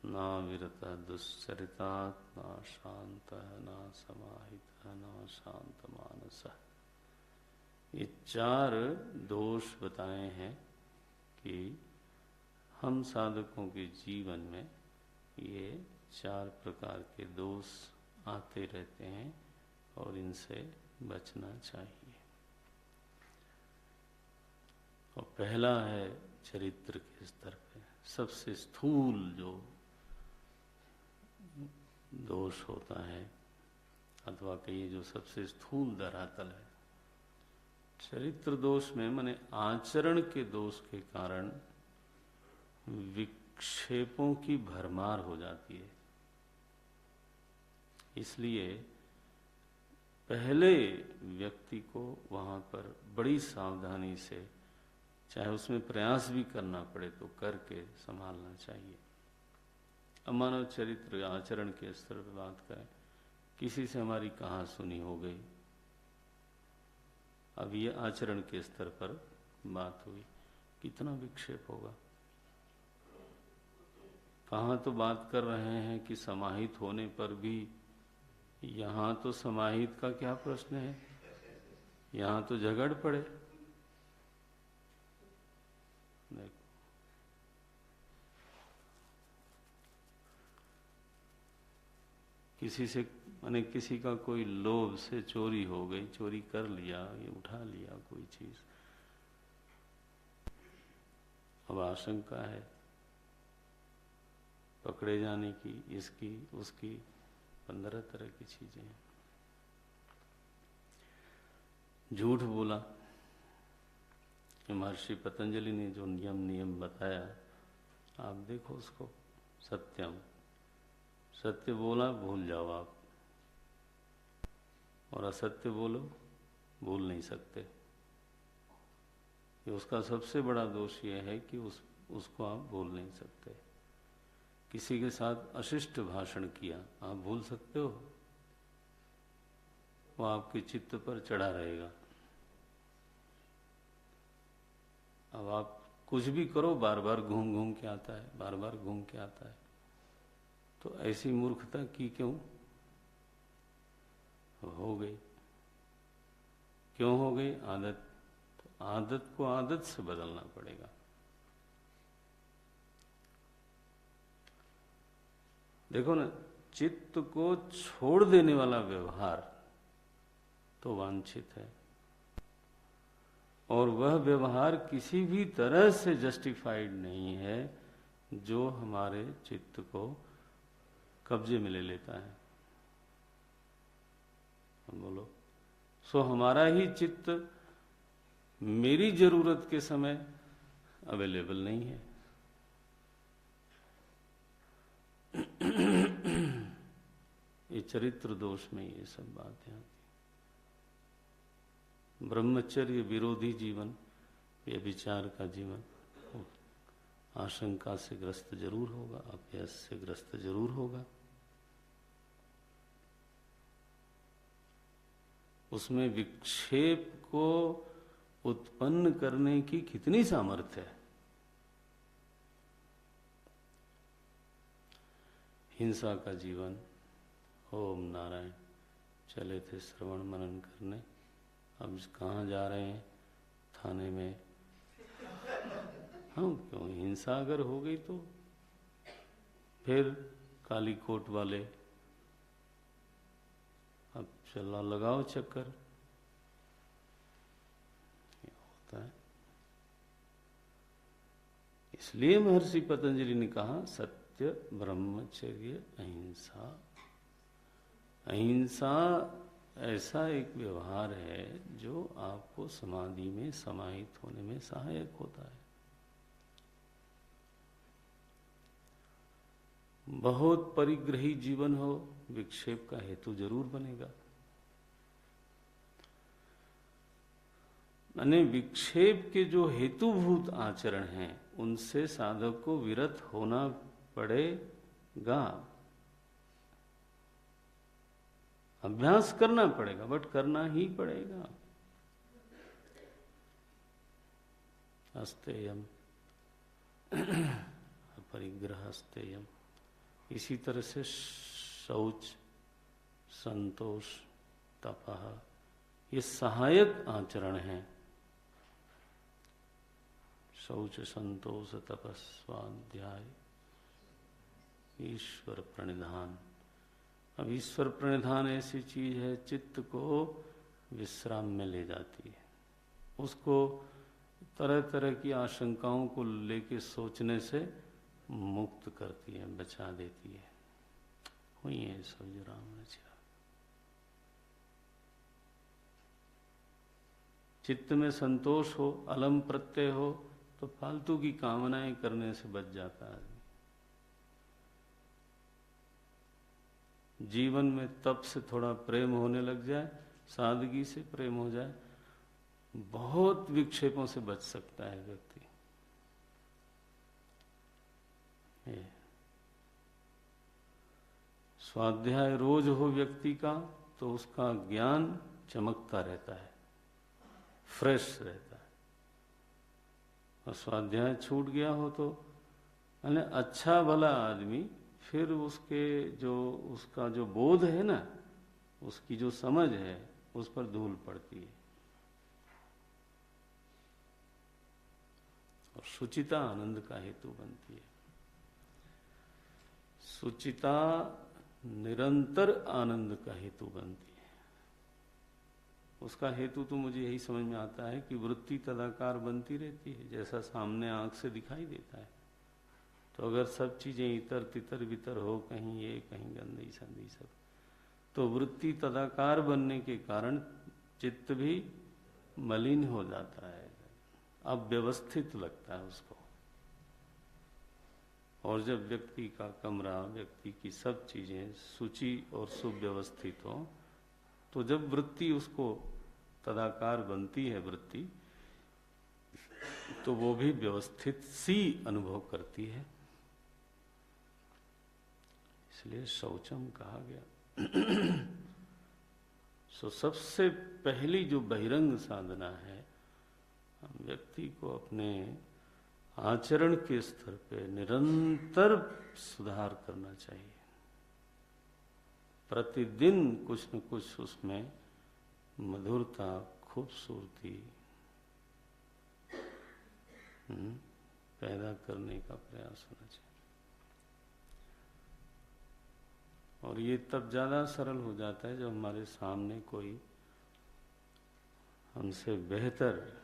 ना विरत दुश्चरितात् ना शांत ना समाहित ना शांत मानस। ये 4 दोष बताए हैं कि हम साधकों के जीवन में ये 4 प्रकार के दोष आते रहते हैं और इनसे बचना चाहिए। और पहला है चरित्र के स्तर पे सबसे स्थूल जो दोष होता है, अथवा कहिए जो सबसे स्थूल धरातल है, चरित्र दोष में माने आचरण के दोष के कारण विक्षेपों की भरमार हो जाती है। इसलिए पहले व्यक्ति को वहाँ पर बड़ी सावधानी से, चाहे उसमें प्रयास भी करना पड़े तो करके संभालना चाहिए। अब मानव चरित्र आचरण के स्तर पर बात करें, किसी से हमारी कहाँ सुनी हो गई, अब ये आचरण के स्तर पर बात हुई, कितना विक्षेप होगा। कहाँ तो बात कर रहे हैं कि समाहित होने पर भी, यहाँ तो समाहित का क्या प्रश्न है, यहाँ तो झगड़ पड़े। देखो, किसी से माने किसी का कोई लोभ से चोरी हो गई, चोरी कर लिया, ये उठा लिया कोई चीज, अब आशंका है पकड़े जाने की, इसकी उसकी, 15 तरह की चीजें हैं। झूठ बोला, महर्षि पतंजलि ने जो नियम बताया, आप देखो उसको, सत्यम, सत्य बोला भूल जाओ आप, और असत्य बोलो भूल नहीं सकते। ये उसका सबसे बड़ा दोष ये है कि उसको आप भूल नहीं सकते। किसी के साथ अशिष्ट भाषण किया, आप भूल सकते हो? वो आपके चित्त पर चढ़ा रहेगा। अब आप कुछ भी करो, बार बार घूम घूम के आता है, बार बार घूम के आता है। तो ऐसी मूर्खता की क्यों हो गई? क्यों हो गई? आदत। तो आदत को आदत से बदलना पड़ेगा। देखो ना, चित्त को छोड़ देने वाला व्यवहार तो वांछित है, और वह व्यवहार किसी भी तरह से जस्टिफाइड नहीं है जो हमारे चित्त को कब्जे में ले लेता है। बोलो, सो हमारा ही चित्त मेरी जरूरत के समय अवेलेबल नहीं है। ये चरित्र दोष में ये सब बातें आती। ब्रह्मचर्य विरोधी जीवन, ये विचार का जीवन आशंका से ग्रस्त जरूर होगा, अभ्यास से ग्रस्त जरूर होगा। उसमें विक्षेप को उत्पन्न करने की कितनी सामर्थ्य है। हिंसा का जीवन, ओम नारायण, चले थे श्रवण मनन करने, अब कहाँ जा रहे हैं? थाने में। हाँ, क्यों? हिंसा अगर हो गई तो फिर काली कोट वाले, अब चला लगाओ चक्कर, ये होता है। इसलिए महर्षि पतंजलि ने कहा सत्य, ब्रह्मचर्य, अहिंसा। अहिंसा ऐसा एक व्यवहार है जो आपको समाधि में समाहित होने में सहायक होता है। बहुत परिग्रही जीवन हो, विक्षेप का हेतु जरूर बनेगा। माने विक्षेप के जो हेतुभूत आचरण हैं, उनसे साधक को विरत होना पड़ेगा, अभ्यास करना पड़ेगा, बट करना ही पड़ेगा। अस्तेयम परिग्रह अस्तेयम। इसी तरह से शौच, संतोष, तपः, ये सहायक आचरण हैं। शौच, संतोष, तपः, स्वाध्याय, ईश्वर प्रणिधान। अब ईश्वर प्रणिधान ऐसी चीज है, चित्त को विश्राम में ले जाती है, उसको तरह तरह की आशंकाओं को लेके सोचने से मुक्त करती है, बचा देती है। हुई है सब जो राम रचिया। चित्त में संतोष हो, अलम प्रत्यय हो, तो फालतू की कामनाएं करने से बच जाता है आदमी। जीवन में तप से थोड़ा प्रेम होने लग जाए, सादगी से प्रेम हो जाए, बहुत विक्षेपों से बच सकता है व्यक्ति। स्वाध्याय रोज हो व्यक्ति का तो उसका ज्ञान चमकता रहता है, फ्रेश रहता है। और स्वाध्याय छूट गया हो तो यानी अच्छा भला आदमी, फिर उसका जो बोध है ना, उसकी जो समझ है, उस पर धूल पड़ती है। और शुचिता आनंद का हेतु बनती है। शुचिता निरंतर आनंद का हेतु बनती है। उसका हेतु तो मुझे यही समझ में आता है कि वृत्ति तदाकार बनती रहती है, जैसा सामने आंख से दिखाई देता है। तो अगर सब चीजें इतर तितर बितर हो, कहीं ये कहीं गंदी संदी सब, तो वृत्ति तदाकार बनने के कारण चित्त भी मलिन हो जाता है, अव्यवस्थित लगता है उसको। और जब व्यक्ति का कमरा, व्यक्ति की सब चीजें सूची और सुव्यवस्थित हो, तो जब वृत्ति उसको तदाकार बनती है वृत्ति, तो वो भी व्यवस्थित सी अनुभव करती है। इसलिए शौचम कहा गया। सो सबसे पहली जो बहिरंग साधना है, व्यक्ति को अपने आचरण के स्तर पे निरंतर सुधार करना चाहिए। प्रतिदिन कुछ न कुछ उसमें मधुरता, खूबसूरती पैदा करने का प्रयास होना चाहिए। और ये तब ज्यादा सरल हो जाता है जब हमारे सामने कोई हमसे बेहतर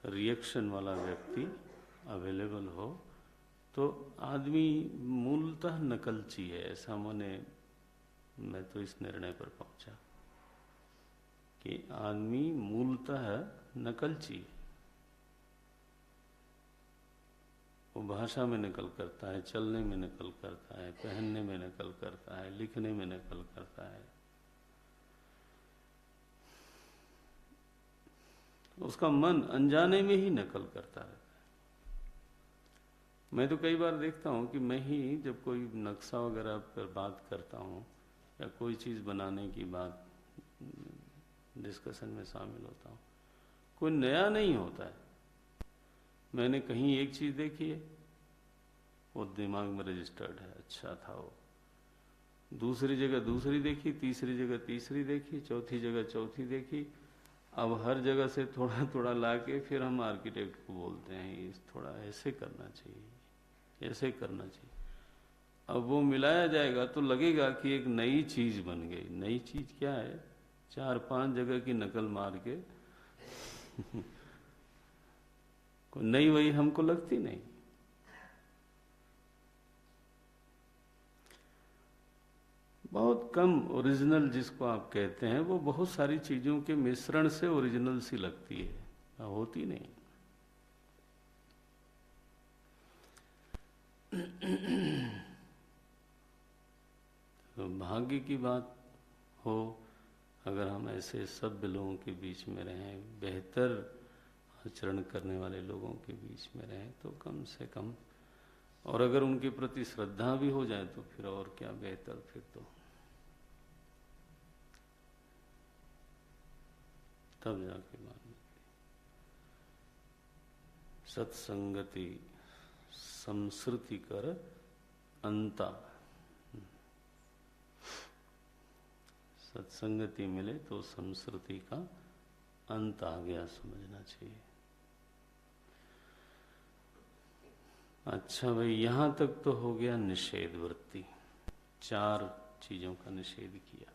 रिएक्शन वाला व्यक्ति अवेलेबल हो। तो आदमी मूलतः नकलची है, ऐसा मैं तो इस निर्णय पर पहुंचा कि आदमी मूलतः नकलची है। वो भाषा में नकल करता है, चलने में नकल करता है, पहनने में नकल करता है, लिखने में नकल करता है। उसका मन अनजाने में ही नकल करता रहता है। मैं तो कई बार देखता हूँ कि मैं ही जब कोई नक्शा वगैरह पर बात करता हूँ या कोई चीज़ बनाने की बात डिस्कशन में शामिल होता हूँ, कोई नया नहीं होता है। मैंने कहीं एक चीज़ देखी है, वो दिमाग में रजिस्टर्ड है, अच्छा था वो। दूसरी जगह दूसरी देखी, तीसरी जगह तीसरी देखी, चौथी जगह चौथी देखी। अब हर जगह से थोड़ा थोड़ा लाके फिर हम आर्किटेक्ट को बोलते हैं, इस थोड़ा ऐसे करना चाहिए, ऐसे करना चाहिए। अब वो मिलाया जाएगा तो लगेगा कि एक नई चीज बन गई। नई चीज क्या है? 4-5 जगह की नकल मार के कोई नई वही हमको लगती नहीं। बहुत कम ओरिजिनल जिसको आप कहते हैं, वो बहुत सारी चीजों के मिश्रण से ओरिजिनल सी लगती है, होती नहीं। तो भाग्य की बात हो, अगर हम ऐसे सभ्य लोगों के बीच में रहें, बेहतर आचरण करने वाले लोगों के बीच में रहें, तो कम से कम, और अगर उनके प्रति श्रद्धा भी हो जाए तो फिर और क्या बेहतर। फिर तो तब जाके मान सत्संगति संस्कृति कर अंता। सत्संगति मिले तो संस्कृति का अंत आ गया, समझना चाहिए। अच्छा भाई, यहां तक तो हो गया निषेध वृत्ति, 4 चीजों का निषेध किया।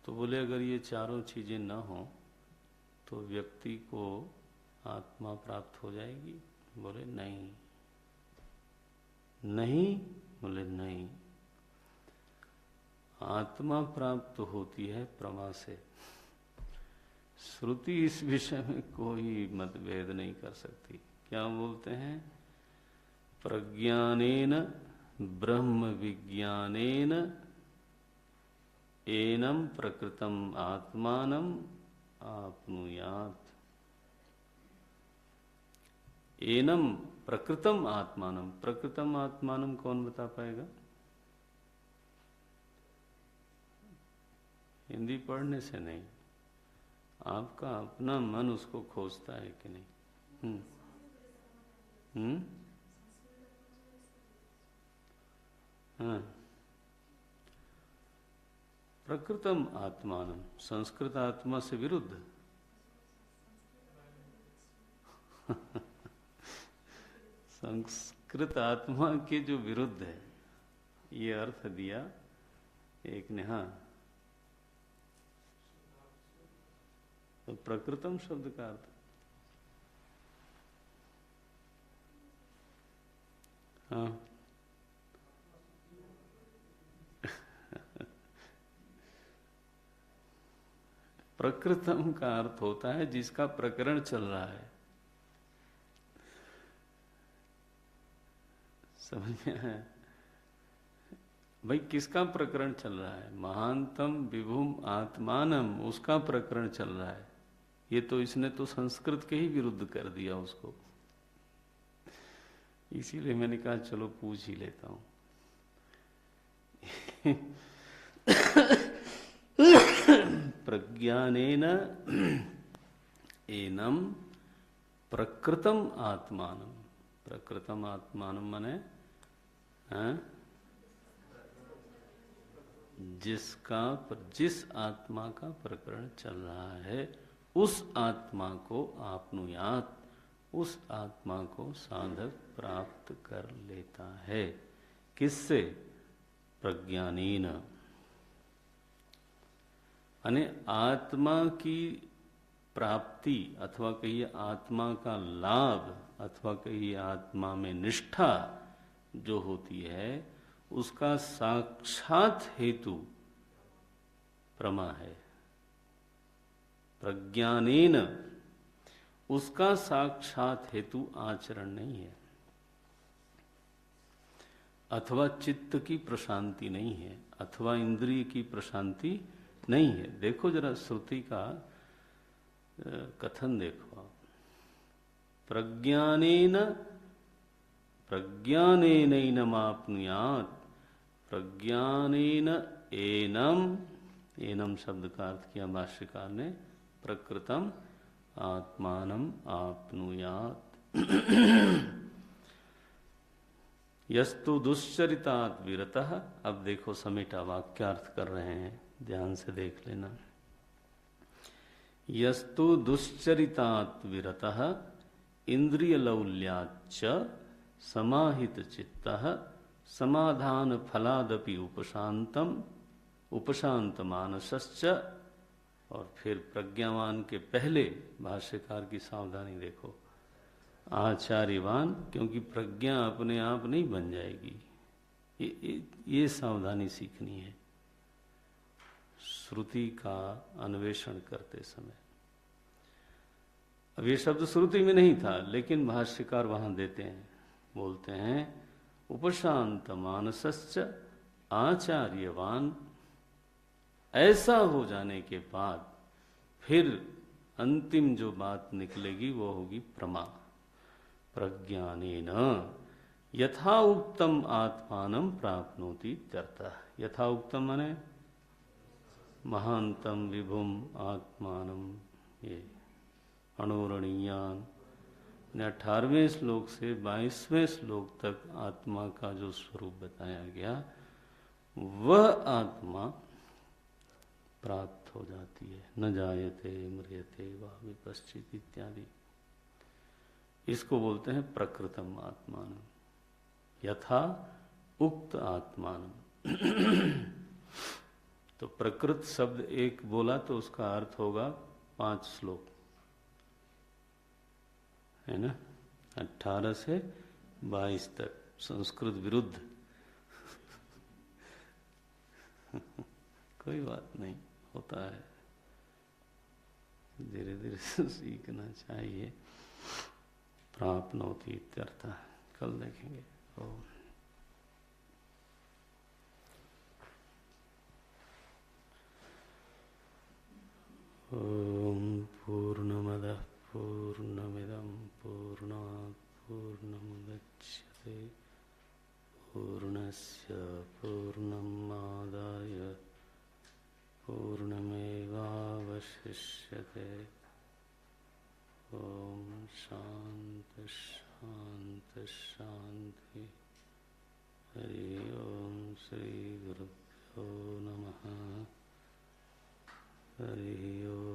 तो बोले अगर ये चारों चीजें न हो तो व्यक्ति को आत्मा प्राप्त हो जाएगी? बोले नहीं। नहीं? बोले नहीं। आत्मा प्राप्त होती है प्रमा से। श्रुति इस विषय में कोई मतभेद नहीं कर सकती। क्या बोलते हैं? प्रज्ञानेन ब्रह्म विज्ञानेन एनम प्रकृतम आत्मानम आपनुयात। एनम प्रकृतम आत्मानम। प्रकृतम आत्मानम कौन बता पाएगा? हिंदी पढ़ने से नहीं, आपका अपना मन उसको खोजता है कि नहीं? हाँ। प्रकृतम आत्मानम संस्कृत आत्मा से विरुद्ध। संस्कृत आत्मा के जो विरुद्ध है, ये अर्थ दिया एक ने। हाँ, तो प्रकृतम शब्द का अर्थ हाँ प्रकृतम का अर्थ होता है जिसका प्रकरण चल रहा है। समझ में आया? भाई किसका प्रकरण चल रहा है? महानतम विभुम आत्मानम, उसका प्रकरण चल रहा है। ये तो इसने तो संस्कृत के ही विरुद्ध कर दिया उसको। इसीलिए मैंने कहा चलो पूछ ही लेता हूं। प्रज्ञानेन एनम प्रकृतम आत्मानम। प्रकृतम आत्मानम माने जिस आत्मा का प्रकरण चल रहा है उस आत्मा को आपनुयात, उस आत्मा को साधक प्राप्त कर लेता है। किससे? प्रज्ञानेन। यानी आत्मा की प्राप्ति अथवा कहिए आत्मा का लाभ अथवा कहिए आत्मा में निष्ठा जो होती है उसका साक्षात हेतु प्रमा है। प्रज्ञानेन उसका साक्षात हेतु आचरण नहीं है, अथवा चित्त की प्रशांति नहीं है, अथवा इंद्रिय की प्रशांति नहीं है। देखो जरा श्रुति का कथन देखो आप। प्रज्ञानेन प्रज्ञानेनैनमाप्नुयात्। प्रज्ञानेन एनम, एनम शब्द का अर्थ किया भाष्यकार ने प्रकृतम आत्मानम आपनुयात्। यस्तु दुश्चरितात् विरतः। अब देखो समेटा वाक्यार्थ कर रहे हैं, ध्यान से देख लेना। यस्तु दुश्चरितात् विरतः इंद्रिय लौल्याच्च समाहित चित्तः समाधान फलादपि उपशांत मानसश्च। और फिर प्रज्ञावान के पहले भाष्यकार की सावधानी देखो, आचार्यवान, क्योंकि प्रज्ञा अपने आप नहीं बन जाएगी। ये सावधानी सीखनी है श्रुति का अन्वेषण करते समय। अब ये शब्द श्रुति में नहीं था, लेकिन भाष्यकार वहां देते हैं, बोलते हैं उपशांत मानसश्च आचार्यवान। ऐसा हो जाने के बाद फिर अंतिम जो बात निकलेगी वो होगी प्रमा। प्रज्ञानेन यथा उक्तम आत्मानं प्राप्नोति इत्यर्थः। यथा उक्तम माने महानतम विभुम आत्मानं, ये अणोरणीयान। 18वें श्लोक से 22वें श्लोक तक आत्मा का जो स्वरूप बताया गया वह आत्मा प्राप्त हो जाती है। न जायते म्रियते वा विपश्चित इत्यादि। इसको बोलते हैं प्रकृतम आत्मान, यथा उक्त आत्मान। तो प्रकृत शब्द एक बोला तो उसका अर्थ होगा 5 श्लोक। है ना, 18 से 22 तक संस्कृत विरुद्ध। कोई बात नहीं, होता है, धीरे धीरे सीखना चाहिए। प्राप्नोति इत्यर्थ। कल देखेंगे। ओम ओम पूर्णमदः पूर्णमिदं पूर्णात् पूर्णमुदच्यते पूर्णस्य पूर्णमादाय पूर्णमेवावशिष्यते। ओम शांति शांति शांति। हरि ओम श्री गुरुभ्यो नमः। हरि ओम।